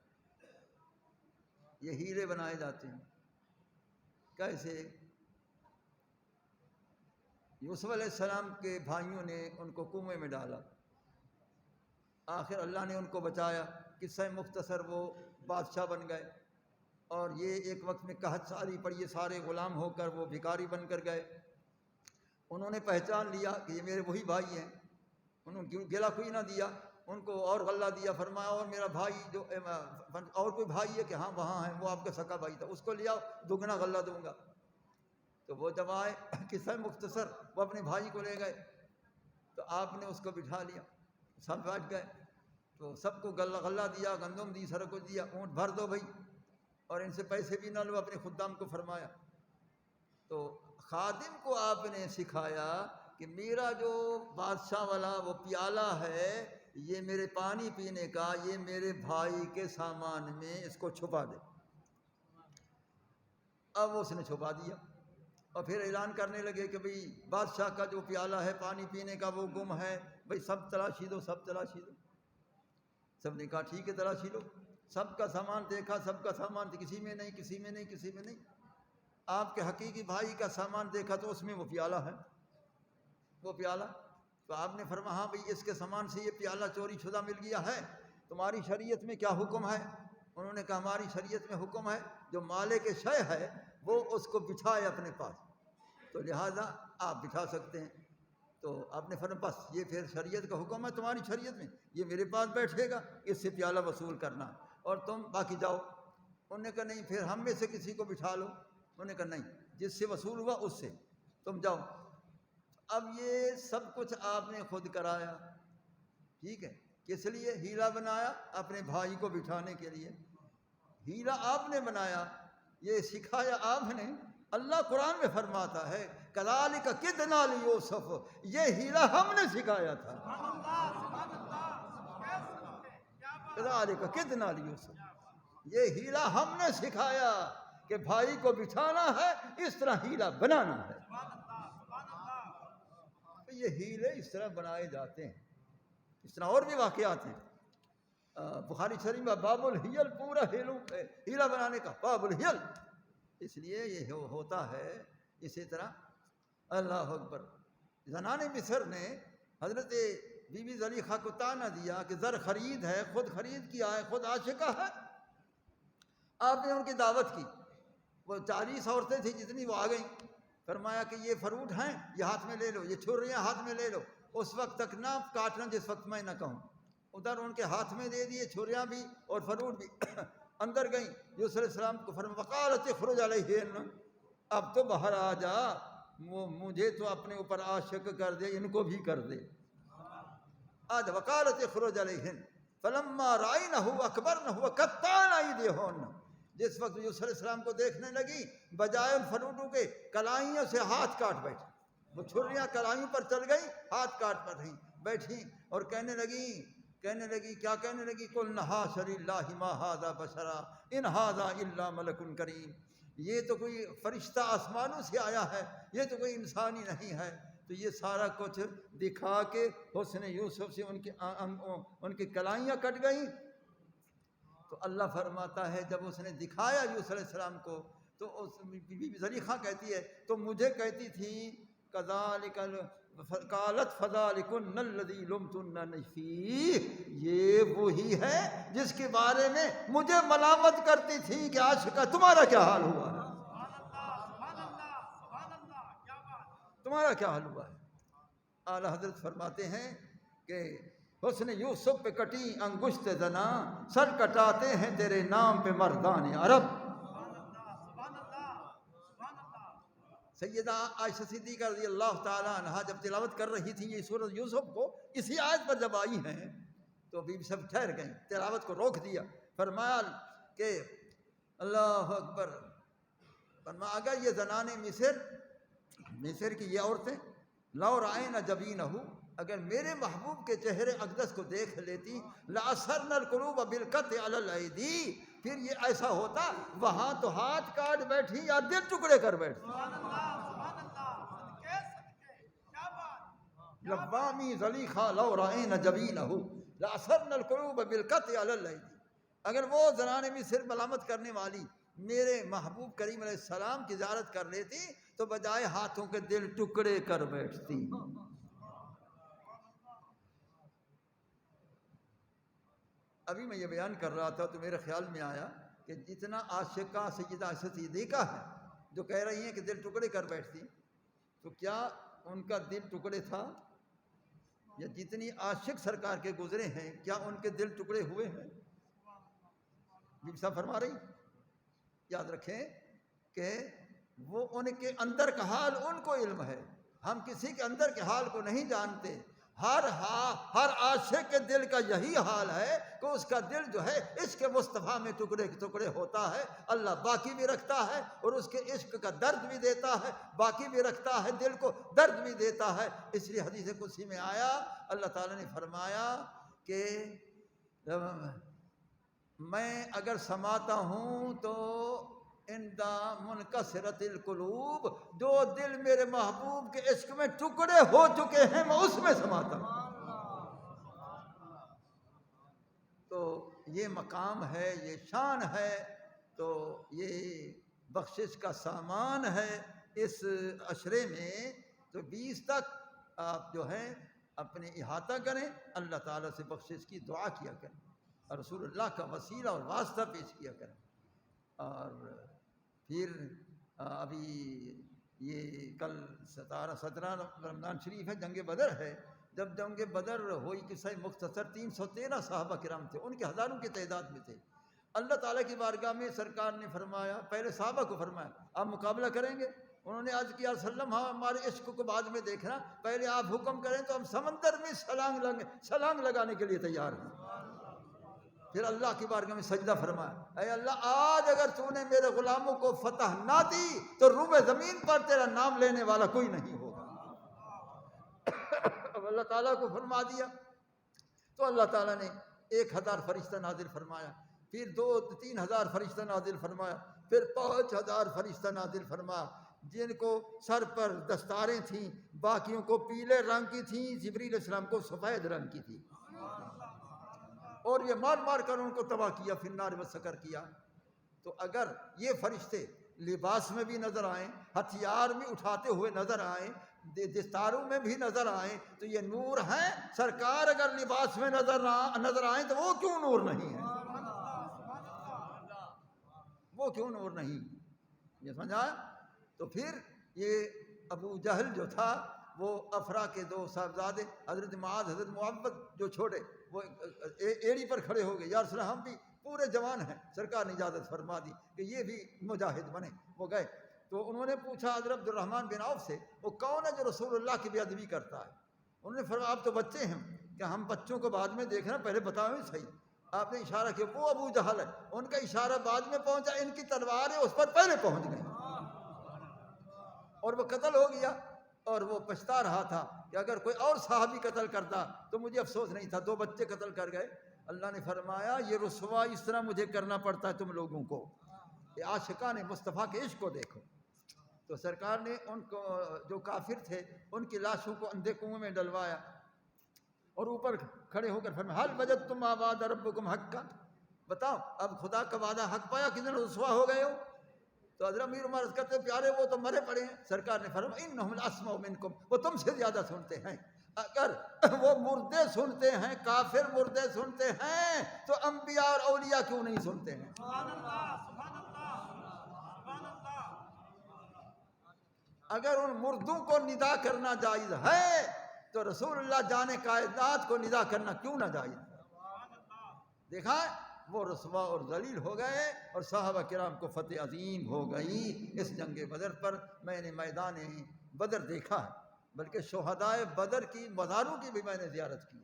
یہ ہیلے بنائے جاتے ہیں۔ کیسے؟ یوسف علیہ السلام کے بھائیوں نے ان کو کنویں میں ڈالا، آخر اللہ نے ان کو بچایا، قصہ مختصر وہ بادشاہ بن گئے، اور یہ ایک وقت میں قحط ساری پڑی، یہ سارے غلام ہو کر وہ بھکاری بن کر گئے۔ انہوں نے پہچان لیا کہ یہ میرے وہی بھائی ہیں، انہوں نے گلا کوئی نہ دیا، ان کو اور غلہ دیا، فرمایا اور میرا بھائی جو اور کوئی بھائی ہے کہ ہاں وہاں ہے، وہ آپ کا سکا بھائی تھا، اس کو لیا دگنا غلہ دوں گا۔ تو وہ جب آئے قصہ مختصر، وہ اپنے بھائی کو لے گئے، تو آپ نے اس کو بٹھا لیا، سب بیٹھ گئے، تو سب کو غلہ دیا، گندم دی، سر کچھ دیا، اونٹ بھر دو بھائی، اور ان سے پیسے بھی نہ لو، اپنے خدام کو فرمایا۔ تو خادم کو آپ نے سکھایا کہ میرا جو بادشاہ والا وہ پیالہ ہے، یہ میرے پانی پینے کا، یہ میرے بھائی کے سامان میں اس کو چھپا دے۔ اب اس نے چھپا دیا، اور پھر اعلان کرنے لگے کہ بھئی بادشاہ کا جو پیالہ ہے پانی پینے کا وہ گم ہے، بھئی سب تلاشی دو، سب تلاشی دو۔ سب نے کہا ٹھیک ہے تلاشی لو، سب کا سامان دیکھا، سب کا سامان کسی میں نہیں، کسی میں نہیں، کسی میں نہیں۔ آپ کے حقیقی بھائی کا سامان دیکھا تو اس میں وہ پیالہ ہے، وہ پیالہ۔ تو آپ نے فرمایا ہاں بھئی اس کے سامان سے یہ پیالہ چوری شدہ مل گیا ہے، تمہاری شریعت میں کیا حکم ہے؟ انہوں نے کہا ہماری شریعت میں حکم ہے جو مالک شے ہے وہ اس کو بٹھائے اپنے پاس، تو لہٰذا آپ بٹھا سکتے ہیں۔ تو آپ نے فرمایا بس یہ پھر شریعت کا حکم ہے تمہاری شریعت میں، یہ میرے پاس بیٹھے گا، اس سے پیالہ وصول کرنا، اور تم باقی جاؤ۔ انہوں نے کہا نہیں پھر ہم میں سے کسی کو بٹھا لو۔ انہوں نے کہا نہیں، جس سے وصول ہوا اس سے تم جاؤ۔ اب یہ سب کچھ آپ نے خود کرایا، ٹھیک ہے، کس لیے ہیلا بنایا؟ اپنے بھائی کو بٹھانے کے لیے ہیلا آپ نے بنایا، یہ سکھایا آپ نے۔ اللہ قرآن میں فرماتا ہے کذالک کدنا لیوسف، یہ ہیلا ہم نے سکھایا تھا۔ کذالک کدنا لیوسف، یہ ہیلا ہم نے سکھایا کہ بھائی کو بٹھانا ہے، اس طرح ہیلا بنانا ہے۔ یہ ہیلے اس طرح بنائے جاتے ہیں، اس طرح اور بھی واقعات ہیں۔ بخاری شریف میں باب الحیل، پورا ہیلا بنانے کا باب الحیل، اس لیے یہ ہوتا ہے۔ اسی طرح اللہ اکبر، زنان مصر نے حضرت بی بی زلیخا کو طعنہ دیا کہ زر خرید ہے، خود خرید کیا ہے، خود عاشقہ ہے۔ آپ نے ان کی دعوت کی، وہ 40 عورتیں تھیں جتنی، وہ آ گئیں، فرمایا کہ یہ فروٹ ہیں، یہ ہاتھ میں لے لو، یہ چھریاں ہاتھ میں لے لو، اس وقت تک نہ کاٹنا جس وقت میں نہ کہوں۔ ادھر ان کے ہاتھ میں دے دیے چھریاں بھی اور فروٹ بھی۔ اندر گئیں، یوسف علیہ السلام کو فرمایا وقالت اخرج علیہن، اب تو باہر آ جا، مجھے تو اپنے اوپر عاشق کر دے، ان کو بھی کر دے۔ آج وقالت اخرج علیہن فلما رأینہ اکبرنہ وقطعن ایدیہن، جس وقت یوسف علیہ السلام کو دیکھنے لگی، بجائے ان فروٹوں کے کلائیوں سے ہاتھ کاٹ بیٹھی، وہ چھریاں کلائیوں پر چل گئی، ہاتھ کاٹ بیٹھی، اور کہنے لگی کیا کہنے لگی؟ قلنا حاش للہ ما ھذا بشرا ان ھذا الا ملک کریم، یہ تو کوئی فرشتہ آسمانوں سے آیا ہے، یہ تو کوئی انسان ہی نہیں ہے۔ تو یہ سارا کچھ دکھا کے حسن یوسف سے ان کی کلائیاں کٹ گئیں۔ تو اللہ فرماتا ہے جب اس نے دکھایا یوسف علیہ السلام کو، تو اس بی بی زلیخا کہتی ہے تو مجھے کہتی تھی کذالک قالت فذلکن الذی لمتننی فیہ، یہ وہی ہے جس کے بارے میں مجھے ملامت کرتی تھی کہ عاشقہ تمہارا کیا حال ہوا ہے، تمہارا کیا حال ہوا ہے۔ اعلیٰ حضرت فرماتے ہیں کہ حسن یوسف پہ کٹی انگشت زنا، سر کٹاتے ہیں تیرے نام پہ مردان عرب۔ سیدہ عائشہ صدیقہ رضی اللہ تعالیٰ عنہا جب تلاوت کر رہی تھی یہ سورۃ یوسف کو، اسی آیت پر جب آئی ہیں تو بی بی سب ٹھہر گئیں، تلاوت کو روک دیا، فرمایا کہ اللہ اکبر، فرمایا اگر یہ زنان مصر کی یہ عورتیں لو رائن جبینہ، اگر میرے محبوب کے چہرے اقدس کو دیکھ لیتی، لأثرن القلوب بالقطع علی الایدی، پھر یہ ایسا ہوتا وہاں تو ہاتھ کاٹ بیٹھی یا دل ٹکڑے کر بیٹھی۔ لوامی زلیخا لو رائن جبینہ لأثرن القلوب بالقطع علی الایدی، اگر وہ زنان مصر ملامت کرنے والی میرے محبوب کریم علیہ السلام کی زیارت کر لیتی تو بجائے ہاتھوں کے دل ٹکڑے کر بیٹھتی۔ ابھی میں یہ بیان کر رہا تھا تو میرے خیال میں آیا کہ جتنا عاشقہ سیدہ عائشہ صدیقہ ہے جو کہہ رہی ہیں کہ دل ٹکڑے کر بیٹھتی، تو کیا ان کا دل ٹکڑے تھا؟ یا جتنی عاشق سرکار کے گزرے ہیں کیا ان کے دل ٹکڑے ہوئے ہیں؟ بی بی صاحب فرما رہی، یاد رکھیں کہ وہ ان کے اندر کا حال ان کو علم ہے، ہم کسی کے اندر کے حال کو نہیں جانتے۔ ہر عاشق کے دل کا یہی حال ہے کہ اس کا دل جو ہے عشق مصطفیٰ میں ٹکڑے ٹکڑے ہوتا ہے۔ اللہ باقی بھی رکھتا ہے اور اس کے عشق کا درد بھی دیتا ہے، باقی بھی رکھتا ہے، دل کو درد بھی دیتا ہے۔ اس لیے حدیث قدسی میں آیا، اللہ تعالیٰ نے فرمایا کہ میں اگر سماتا ہوں تو اندہ منکسرت القلوب، جو دل میرے محبوب کے عشق میں ٹکڑے ہو چکے ہیں میں اس میں سماتا ہوں۔ تو یہ مقام ہے، یہ شان ہے، تو یہ بخشش کا سامان ہے اس عشرے میں۔ تو 20 تک آپ جو ہیں اپنے احاطہ کریں، اللہ تعالیٰ سے بخشش کی دعا کیا کریں اور رسول اللہ کا وسیلہ اور واسطہ پیش کیا کریں۔ اور پھر ابھی یہ کل 17 رمضان شریف ہے، جنگ بدر ہے۔ جب جنگ بدر ہوئی قصہ مختصر، 313 صحابہ کرام تھے، ان کے ہزاروں کی تعداد میں تھے۔ اللہ تعالیٰ کی بارگاہ میں سرکار نے فرمایا، پہلے صحابہ کو فرمایا آپ مقابلہ کریں گے؟ انہوں نے عرض کیا رسول اللہ ہمارے عشق کو بعد میں دیکھنا، پہلے آپ حکم کریں تو ہم سمندر میں چھلانگ لگانے کے لیے تیار ہیں۔ پھر اللہ کی بارگاہ میں سجدہ فرمایا، اے اللہ آج اگر تو نے میرے غلاموں کو فتح نہ دی تو روح زمین پر تیرا نام لینے والا کوئی نہیں ہوگا۔ اب اللہ تعالیٰ کو فرما دیا تو اللہ تعالیٰ نے 1000 فرشتہ نازل فرمایا، پھر 2-3 ہزار فرشتہ نازل فرمایا، پھر 5000 فرشتہ نازل فرمایا، جن کو سر پر دستاریں تھیں، باقیوں کو پیلے رنگ کی تھیں، جبریل علیہ السلام کو سفید رنگ کی تھی، اور یہ مار مار کر ان کو تباہ کیا، فی النار وسقر کیا۔ تو اگر یہ فرشتے لباس میں بھی نظر آئیں، ہتھیار بھی اٹھاتے ہوئے نظر آئیں، دستاروں میں بھی نظر آئیں، تو یہ نور ہیں۔ سرکار اگر لباس میں نظر آئیں تو وہ کیوں نور نہیں ہے؟ وہ کیوں نور نہیں؟ یہ سمجھا؟ تو پھر یہ ابو جہل جو تھا وہ افرا کے 2 صاحبزادے حضرت معاذ حضرت معبد جو چھوٹے، وہ ایڑی پر کھڑے ہو گئے، یا رسول اللہ ہم بھی پورے جوان ہیں، سرکار نے اجازت فرما دی کہ یہ بھی مجاہد بنے۔ وہ گئے تو انہوں نے پوچھا حضرت عبد الرحمن بن عوف سے، وہ کون ہے جو رسول اللہ کی بے ادبی کرتا ہے؟ انہوں نے فرمایا آپ تو بچے ہیں، کہ ہم بچوں کو بعد میں دیکھنا، پہلے بتاؤ ہی صحیح۔ آپ نے اشارہ کیا، وہ ابو جہل ہے، ان کا اشارہ بعد میں پہنچا، ان کی تلواریں اس پر پہلے پہنچ گئی اور وہ قتل ہو گیا۔ اور وہ پچھتا رہا تھا کہ اگر کوئی اور صحابی قتل کرتا تو مجھے افسوس نہیں تھا، 2 بچے قتل کر گئے۔ اللہ نے فرمایا یہ رسوا اس طرح مجھے کرنا پڑتا ہے تم لوگوں کو، کہ عاشقان مصطفیٰ کے عشق کو دیکھو۔ تو سرکار نے ان کو جو کافر تھے ان کی لاشوں کو اندھے کنویں میں ڈلوایا اور اوپر کھڑے ہو کر فرمایا حل وجدتم ما وعد ربکم حقا، بتاؤ اب خدا کا وعدہ حق پایا، کتنے رسوا ہو گئے ہو؟ تو حضرت امیر عمر عرض کرتے پیارے وہ تو مرے پڑے ہیں۔ سرکار نے فرمایا انہم الاسمع منکم، وہ تم سے زیادہ سنتے ہیں۔ اگر وہ مردے سنتے ہیں، کافر مردے سنتے ہیں، تو انبیاء اور اولیاء کیوں نہیں سنتے ہیں؟ سبحان اللہ سبحان اللہ سبحان اللہ۔ اگر ان مردوں کو ندا کرنا جائز ہے تو رسول اللہ جانے کائنات کو ندا کرنا کیوں نہ جائز؟ دیکھا وہ رسوا اور ذلیل ہو گئے اور صحابہ کرام کو فتح عظیم ہو گئی اس جنگ بدر پر۔ میں نے میدان بدر دیکھا ہے، بلکہ شہدائے بدر کی مزاروں کی بھی میں نے زیارت کی۔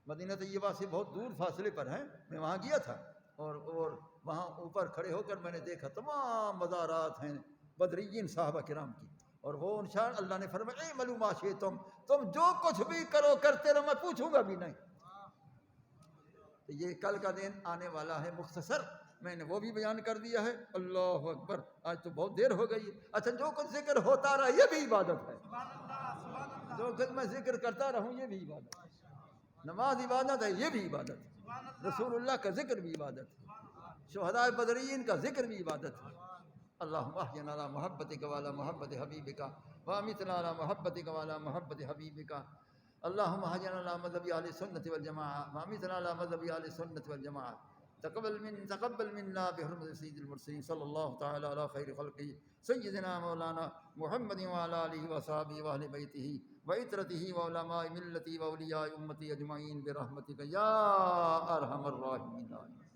مدینہ طیبہ سے بہت دور فاصلے پر ہے، میں وہاں گیا تھا اور وہاں اوپر کھڑے ہو کر میں نے دیکھا تمام مزارات ہیں بدرین صحابہ کرام کی، اور وہ انشاءاللہ اللہ نے فرمایا اعملوا ما شئتم، تم جو کچھ بھی کرو کرتے رہو، میں پوچھوں گا بھی نہیں۔ تو یہ کل کا دن آنے والا ہے مختصر، میں نے وہ بھی بیان کر دیا ہے۔ اللہ اکبر، آج تو بہت دیر ہو گئی ہے۔ اچھا جو کچھ ذکر ہوتا رہا یہ بھی عبادت ہے، جو کچھ میں ذکر کرتا رہوں یہ بھی عبادت ہے۔ نماز عبادت ہے، یہ بھی عبادت ہے، رسول اللہ کا ذکر بھی عبادت ہے، شہداء بدرین کا ذکر بھی عبادت ہے۔ اللہم احینا علی محبتک وعلی محبت حبیبک وامتنا علی محبتک وعلی محبت حبیبک۔ اللہم احینا علی مذہب اہل سنت والجماعہ وامتنا علی مذہب اہل سنت والجماعہ۔ تقبل منا بحرمت سید المرسلین صلی اللہ تعالی علی خیر خلقہ سیدنا مولانا محمد وعلی آلہ وصحبہ واہل بیتہ وعترتہ وعلماء ملتہ واولیاء امتی اجمعین برحمتک یا ارحم الراحمین.